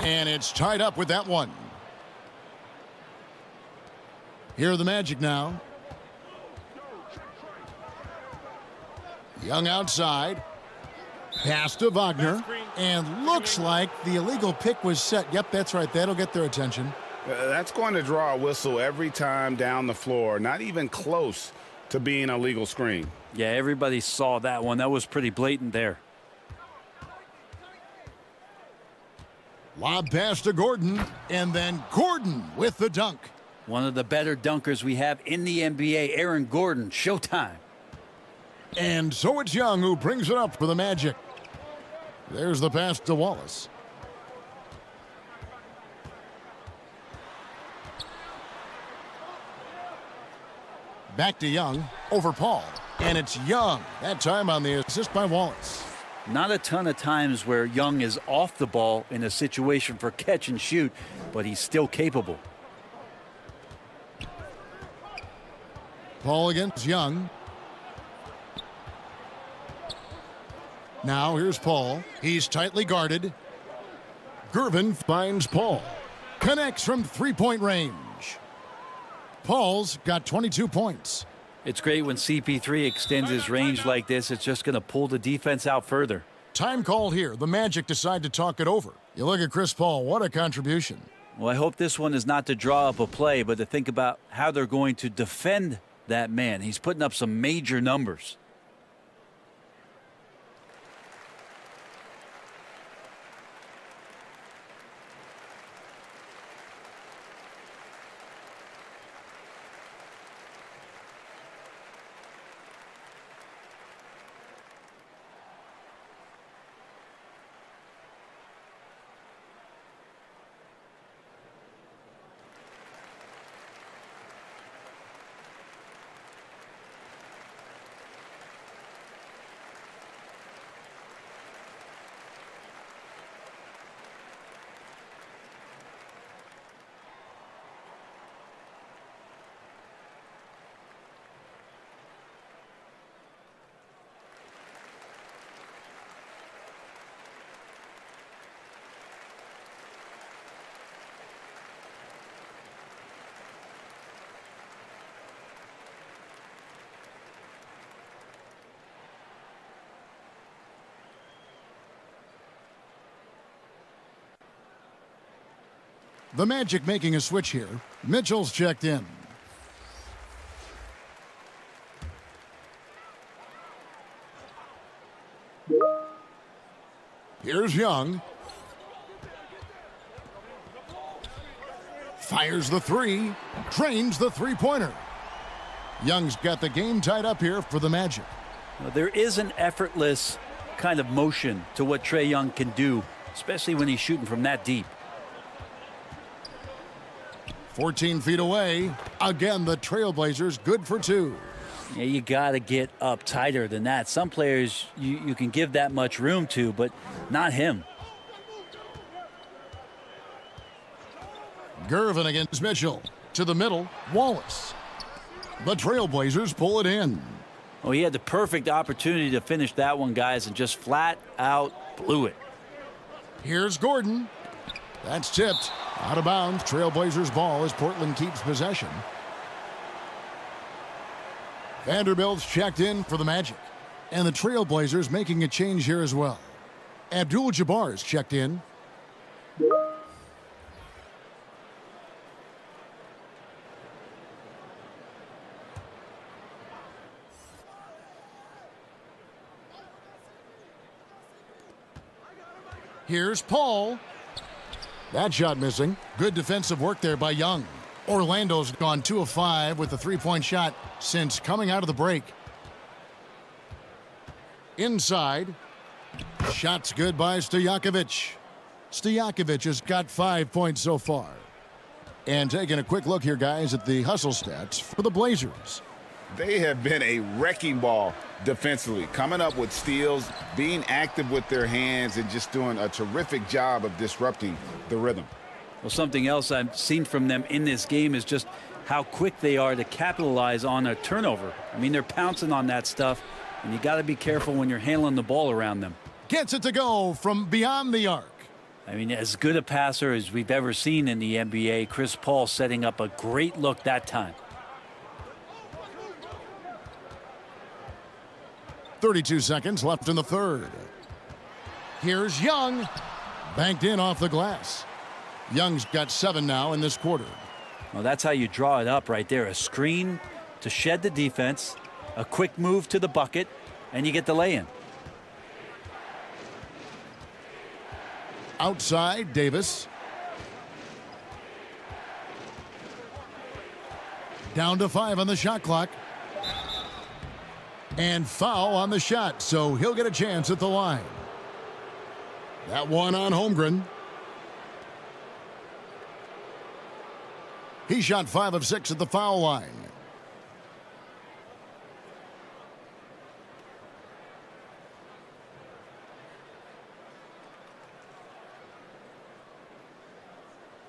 And it's tied up with that one. Here are the Magic now. Young outside. Pass to Wagner. And looks like the illegal pick was set. Yep, that's right. That'll get their attention. That's going to draw a whistle every time down the floor. Not even close to being a legal screen. Yeah, everybody saw that one. That was pretty blatant there. Lob pass to Gordon. And then Gordon with the dunk. One of the better dunkers we have in the NBA, Aaron Gordon. Showtime. And so it's Young who brings it up for the Magic. There's the pass to Wallace. Back to Young over Paul. And it's Young. That time on the assist by Wallace. Not a ton of times where Young is off the ball in a situation for catch and shoot, but he's still capable. Paul against Young. Now here's Paul. He's tightly guarded. Gervin finds Paul. Connects from three-point range. Paul's got 22 points. It's great when CP3 extends his range like this. It's just going to pull the defense out further. Time called here. The Magic decide to talk it over. You look at Chris Paul. What a contribution. Well, I hope this one is not to draw up a play, but to think about how they're going to defend that man. He's putting up some major numbers. The Magic making a switch here. Mitchell's checked in. Here's Young. Fires the three. Drains the three-pointer. Young's got the game tied up here for the Magic. Well, there is an effortless kind of motion to what Trae Young can do, especially when he's shooting from that deep. 14 feet away. Again, the Trailblazers good for two. Yeah, you got to get up tighter than that. Some players you can give that much room to, but not him. Gervin against Mitchell. To the middle, Wallace. The Trailblazers pull it in. Oh, he had the perfect opportunity to finish that one, guys, and just flat out blew it. Here's Gordon. That's tipped. Out of bounds. Trailblazers ball as Portland keeps possession. Vanderbilt's checked in for the Magic. And the Trailblazers making a change here as well. Abdul-Jabbar's checked in. Here's Paul. That shot missing. Good defensive work there by Young. Orlando's gone 2 of 5 with the three-point shot since coming out of the break. Inside. Shots good by Stojakovic. Stojakovic has got 5 points so far. And taking a quick look here, guys, at the hustle stats for the Blazers. They have been a wrecking ball defensively, coming up with steals, being active with their hands, and just doing a terrific job of disrupting the rhythm. Well, something else I've seen from them in this game is just how quick they are to capitalize on a turnover. I mean, they're pouncing on that stuff, and you got to be careful when you're handling the ball around them. Gets it to go from beyond the arc. I mean, as good a passer as we've ever seen in the NBA, Chris Paul setting up a great look that time. 32 seconds left in the third. Here's Young. Banked in off the glass. Young's got 7 now in this quarter. Well, that's how you draw it up right there. A screen to shed the defense, a quick move to the bucket, and you get the lay-in. Outside, Davis. Down to 5 on the shot clock. And foul on the shot, so he'll get a chance at the line. That one on Holmgren. He shot 5 of 6 at the foul line.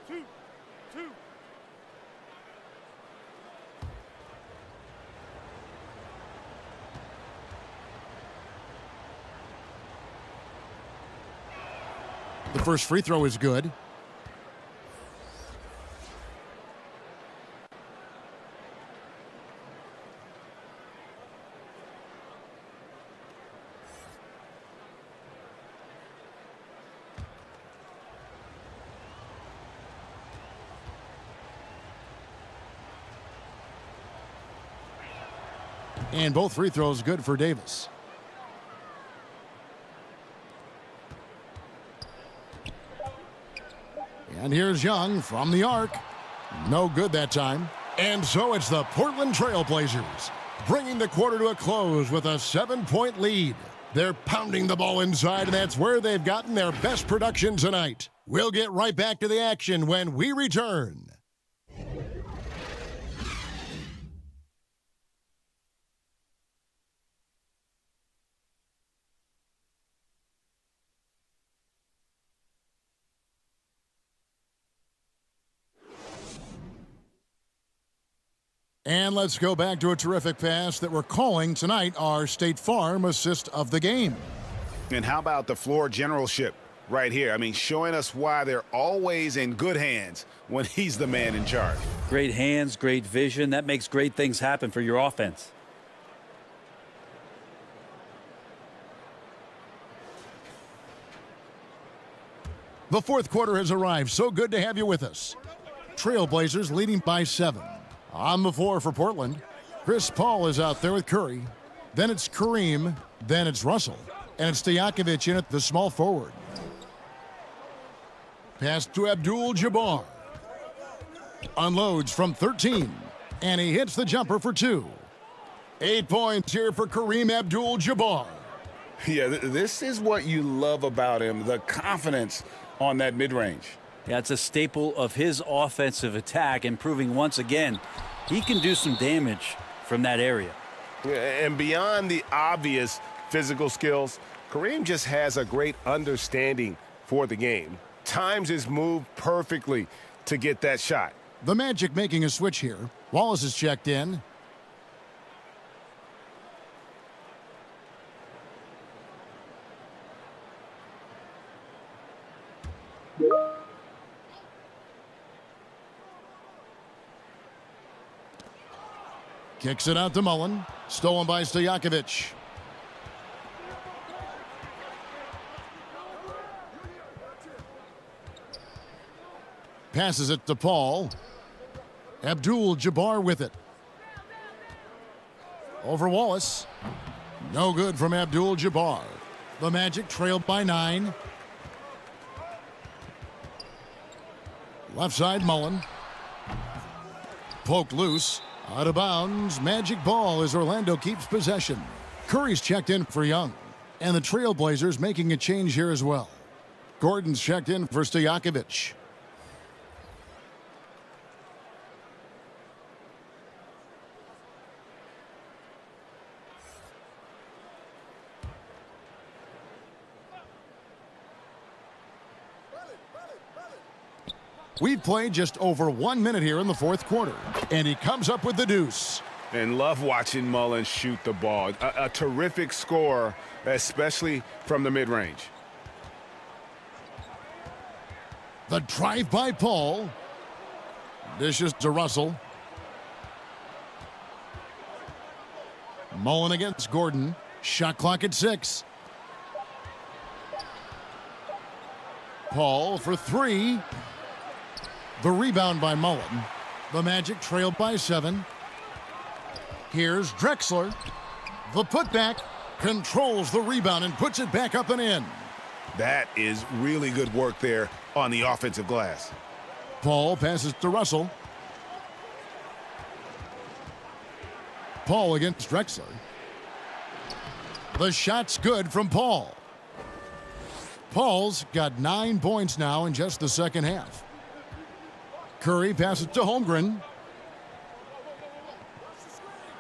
Two. The first free throw is good. And both free throws good for Davis. And here's Young from the arc. No good that time. And so it's the Portland Trail Blazers bringing the quarter to a close with a 7-point lead. They're pounding the ball inside, and that's where they've gotten their best production tonight. We'll get right back to the action when we return. And let's go back to a terrific pass that we're calling tonight our State Farm assist of the game. And how about the floor generalship right here? I mean, showing us why they're always in good hands when he's the man in charge. Great hands, great vision. That makes great things happen for your offense. The fourth quarter has arrived. So good to have you with us. Trailblazers leading by 7. On the floor for Portland, Chris Paul is out there with Curry. Then it's Kareem. Then it's Russell. And it's Stojakovic in at the small forward. Pass to Abdul-Jabbar. Unloads from 13. And he hits the jumper for 2. 8 points here for Kareem Abdul-Jabbar. Yeah, this is what you love about him, the confidence on that mid-range. Yeah, it's a staple of his offensive attack, and proving once again he can do some damage from that area. And beyond the obvious physical skills, Kareem just has a great understanding for the game. Times his move perfectly to get that shot. The Magic making a switch here. Wallace is checked in. Kicks it out to Mullen. Stolen by Stojakovic. Passes it to Paul. Abdul-Jabbar with it. Over Wallace. No good from Abdul-Jabbar. The Magic trailed by 9. Left side Mullen. Poked loose. Out of bounds. Magic ball as Orlando keeps possession. Curry's checked in for Young. And the Trailblazers making a change here as well. Gordon's checked in for Stojakovic. We've played just over 1 minute here in the fourth quarter, and he comes up with the deuce. And love watching Mullen shoot the ball. A terrific scorer, especially from the mid-range. The drive by Paul. Dishes to Russell. Mullen against Gordon. Shot clock at 6. Paul for 3. The rebound by Mullen. The Magic trailed by 7. Here's Drexler. The putback controls the rebound and puts it back up and in. That is really good work there on the offensive glass. Paul passes to Russell. Paul against Drexler. The shot's good from Paul. Paul's got 9 points now in just the second half. Curry passes to Holmgren.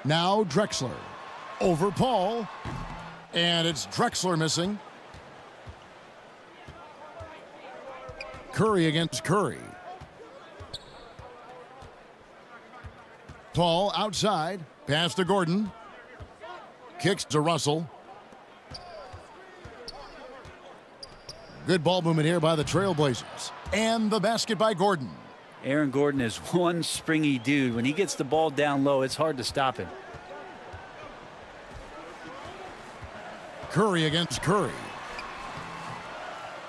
Now Drexler. Over Paul. And it's Drexler missing. Curry against Curry. Paul outside. Pass to Gordon. Kicks to Russell. Good ball movement here by the Trailblazers. And the basket by Gordon. Aaron Gordon is one springy dude. When he gets the ball down low, it's hard to stop him. Curry against Curry.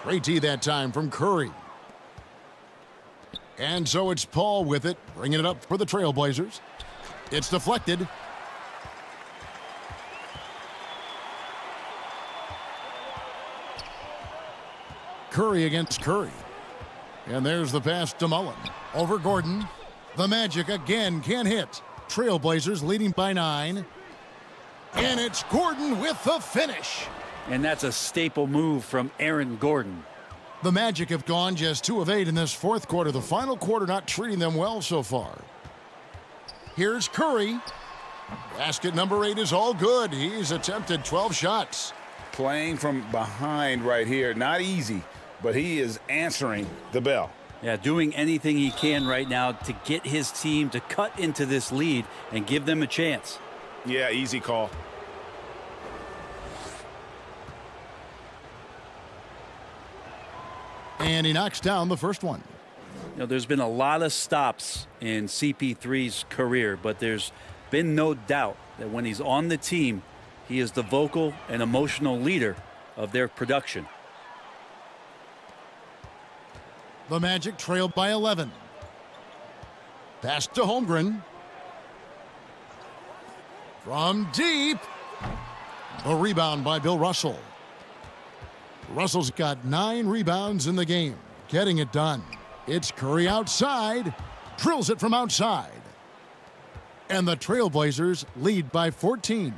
Great tee that time from Curry. And so it's Paul with it, bringing it up for the Trailblazers. It's deflected. Curry against Curry. And there's the pass to Mullen. Over Gordon. The Magic again can't hit. Trailblazers leading by 9. And it's Gordon with the finish. And that's a staple move from Aaron Gordon. The Magic have gone just 2 of 8 in this fourth quarter. The final quarter not treating them well so far. Here's Curry. Basket number 8 is all good. He's attempted 12 shots. Playing from behind right here. Not easy, but he is answering the bell. Yeah, doing anything he can right now to get his team to cut into this lead and give them a chance. Yeah, easy call. And he knocks down the first one. You know, there's been a lot of stops in CP3's career, but there's been no doubt that when he's on the team, he is the vocal and emotional leader of their production. The Magic trailed by 11. Pass to Holmgren. From deep. The rebound by Bill Russell. Russell's got 9 rebounds in the game. Getting it done. It's Curry outside. Drills it from outside. And the Trailblazers lead by 14.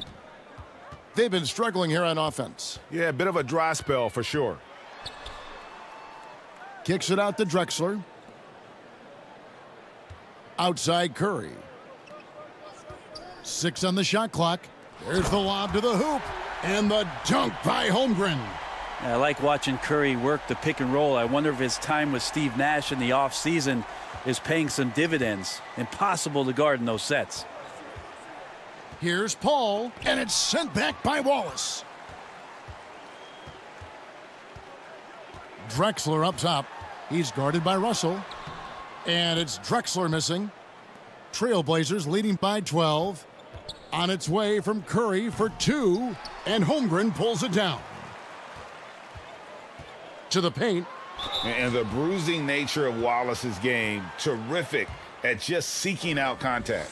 They've been struggling here on offense. Yeah, a bit of a dry spell for sure. Kicks it out to Drexler. Outside Curry. 6 on the shot clock. There's the lob to the hoop. And the dunk by Holmgren. I like watching Curry work the pick and roll. I wonder if his time with Steve Nash in the offseason is paying some dividends. Impossible to guard in those sets. Here's Paul, and it's sent back by Wallace. Drexler up top. He's guarded by Russell. And it's Drexler missing. Trailblazers leading by 12. On its way from Curry for 2. And Holmgren pulls it down. To the paint. And the bruising nature of Wallace's game, terrific at just seeking out contact.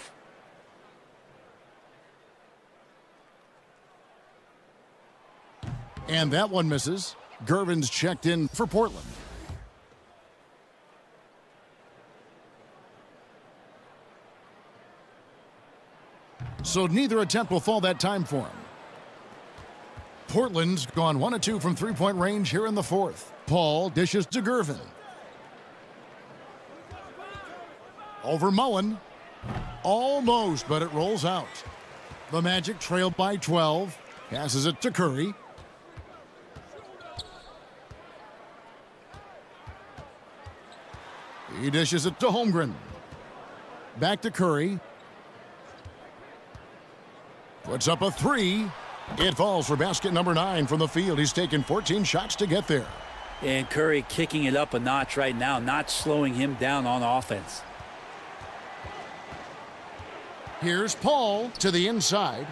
And that one misses. Gervin's checked in for Portland. So neither attempt will fall that time for him. Portland's gone 1 of 2 from three-point range here in the fourth. Paul dishes to Gervin. Over Mullen. Almost, but it rolls out. The Magic trail by 12. Passes it to Curry. He dishes it to Holmgren. Back to Curry. Puts up a 3. It falls for basket number 9 from the field. He's taken 14 shots to get there. And Curry kicking it up a notch right now, not slowing him down on offense. Here's Paul to the inside.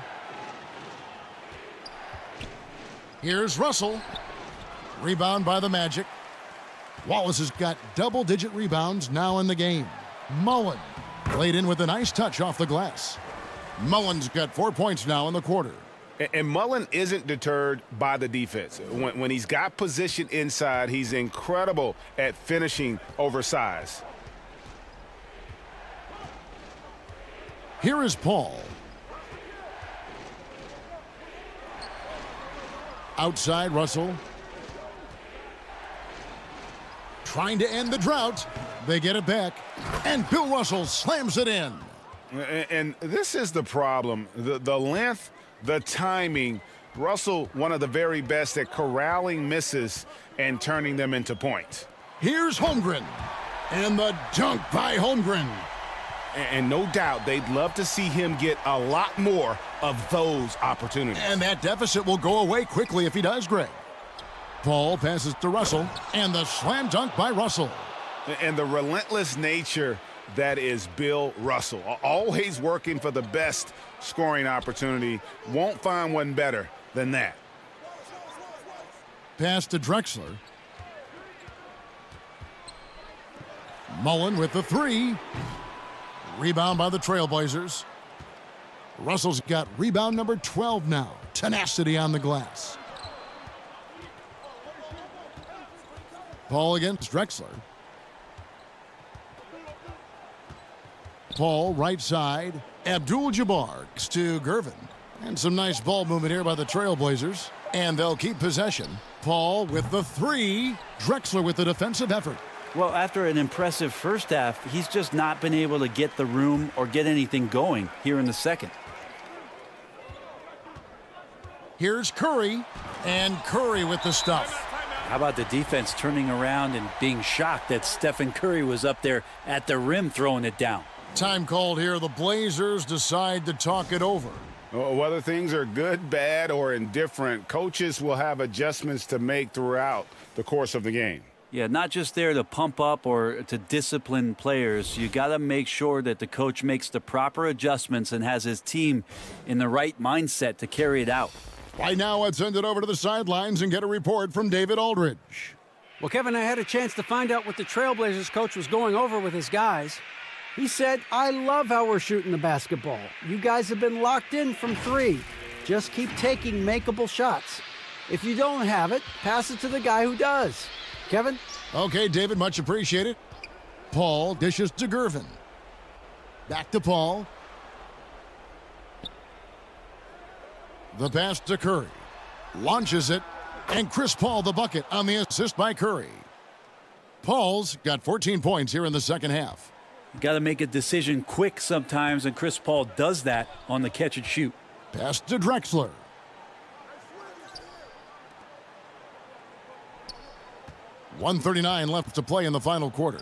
Here's Russell. Rebound by the Magic. Wallace has got double-digit rebounds now in the game. Mullen laid in with a nice touch off the glass. Mullen's got 4 points now in the quarter. And Mullen isn't deterred by the defense. When he's got position inside, he's incredible at finishing over size. Here is Paul. Outside Russell. Trying to end the drought. They get it back. And Bill Russell slams it in. And this is the problem. The length, the timing. Russell, one of the very best at corralling misses and turning them into points. Here's Holmgren. And the dunk by Holmgren. And no doubt they'd love to see him get a lot more of those opportunities. And that deficit will go away quickly if he does, Greg. Paul passes to Russell. And the slam dunk by Russell. And the relentless nature that is Bill Russell. Always working for the best scoring opportunity. Won't find one better than that. Pass to Drexler. Mullen with the 3. Rebound by the Trailblazers. Russell's got rebound number 12 now. Tenacity on the glass. Paul against Drexler. Paul right side. Abdul-Jabbar to Gervin. And some nice ball movement here by the Trailblazers. And they'll keep possession. Paul with the three. Drexler with the defensive effort. Well, after an impressive first half, he's just not been able to get the room or get anything going here in the second. Here's Curry. And Curry with the stuff. How about the defense turning around and being shocked that Stephen Curry was up there at the rim throwing it down? Time called here. The Blazers decide to talk it over. Whether things are good, bad, or indifferent, coaches will have adjustments to make throughout the course of the game. Yeah, not just there to pump up or to discipline players. You got to make sure that the coach makes the proper adjustments and has his team in the right mindset to carry it out. Right now, let's send it over to the sidelines and get a report from David Aldridge. Well, Kevin, I had a chance to find out what the Trailblazers coach was going over with his guys. He said, I love how we're shooting the basketball. You guys have been locked in from three. Just keep taking makeable shots. If you don't have it, pass it to the guy who does. Kevin? Okay, David, much appreciated. Paul dishes to Gervin. Back to Paul. The pass to Curry. Launches it. And Chris Paul the bucket on the assist by Curry. Paul's got 14 points here in the second half. Got to make a decision quick sometimes, and Chris Paul does that on the catch and shoot. Pass to Drexler. .139 left to play in the final quarter.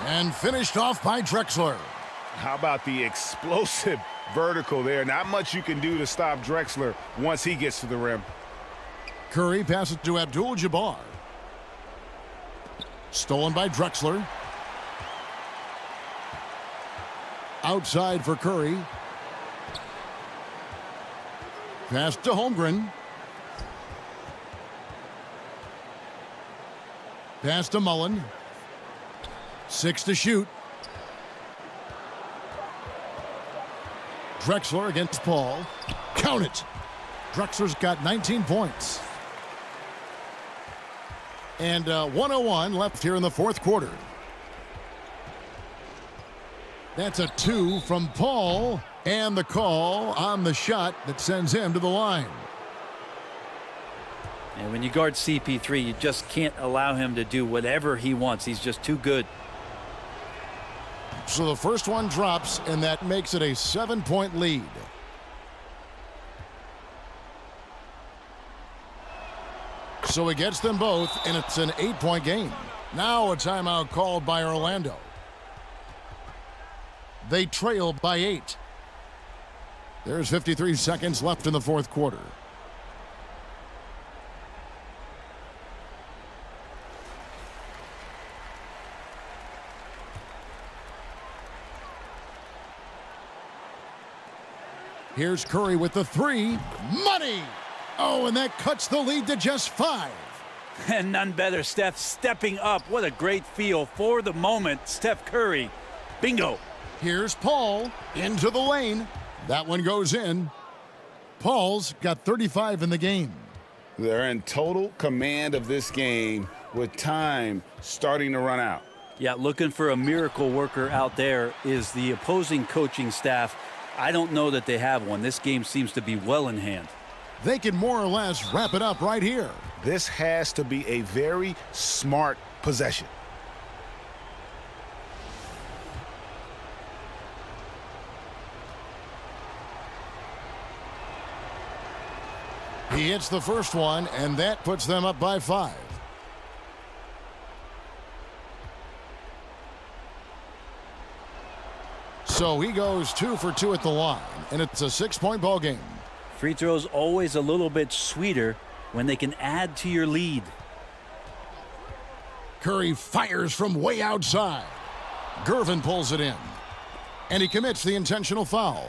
And finished off by Drexler. How about the explosive vertical there? Not much you can do to stop Drexler once he gets to the rim. Curry passes to Abdul-Jabbar. Stolen by Drexler. Outside for Curry. Pass to Holmgren. Pass to Mullen. 6 to shoot. Drexler against Paul. Count it. Drexler's got 19 points. And 1:01 left here in the fourth quarter. That's a 2 from Paul. And the call on the shot that sends him to the line. And when you guard CP3, you just can't allow him to do whatever he wants. He's just too good. So the first one drops, and that makes it a 7-point lead. So he gets them both, and it's an 8-point game. Now a timeout called by Orlando. They trail by 8. There's 53 seconds left in the fourth quarter. Here's Curry with the 3. Money! Oh, and that cuts the lead to just 5. And none better, Steph stepping up. What a great feel for the moment. Steph Curry. Bingo. Here's Paul into the lane. That one goes in. Paul's got 35 in the game. They're in total command of this game with time starting to run out. Yeah, looking for a miracle worker out there is the opposing coaching staff. I don't know that they have one. This game seems to be well in hand. They can more or less wrap it up right here. This has to be a very smart possession. He hits the first one, and that puts them up by 5. So he goes 2 for 2 at the line, and it's a 6-point ball game. Free throws always a little bit sweeter when they can add to your lead. Curry fires from way outside. Gervin pulls it in, and he commits the intentional foul.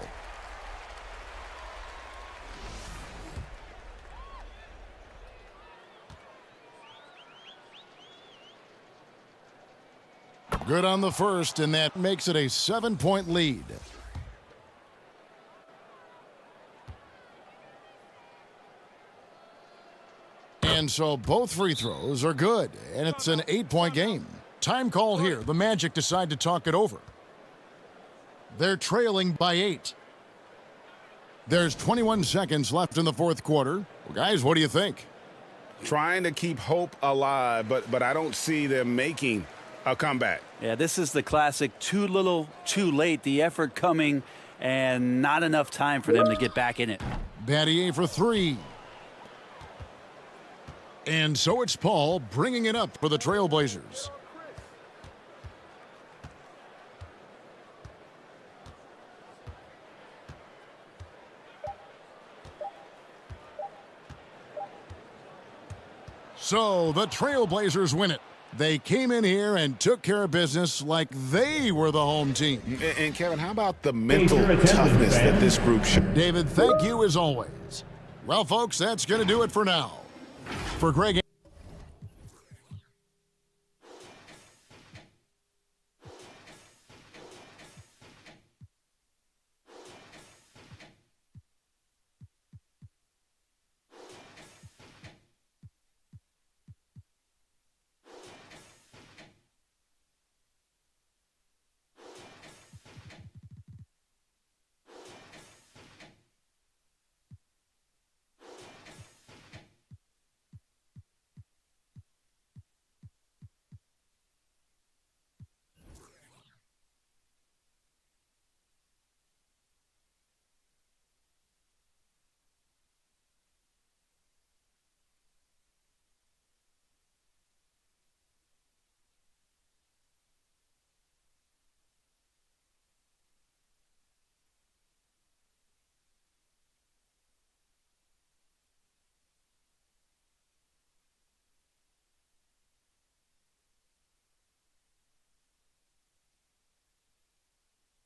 Good on the first, and that makes it a 7-point lead. And And so both free throws are good, and it's an 8-point game. Time called here. The Magic decide to talk it over. They're trailing by 8. There's 21 seconds left in the fourth quarter. Well, guys, what do you think? Trying to keep hope alive, but I don't see them making a comeback. Yeah, this is the classic too little, too late. The effort coming and not enough time for them to get back in it. Battier for 3. And so it's Paul bringing it up for the Trailblazers. So the Trailblazers win it. They came in here and took care of business like they were the home team. And Kevin, how about the mental toughness that this group showed? David, thank you as always. Well, folks, that's going to do it for now. For Greg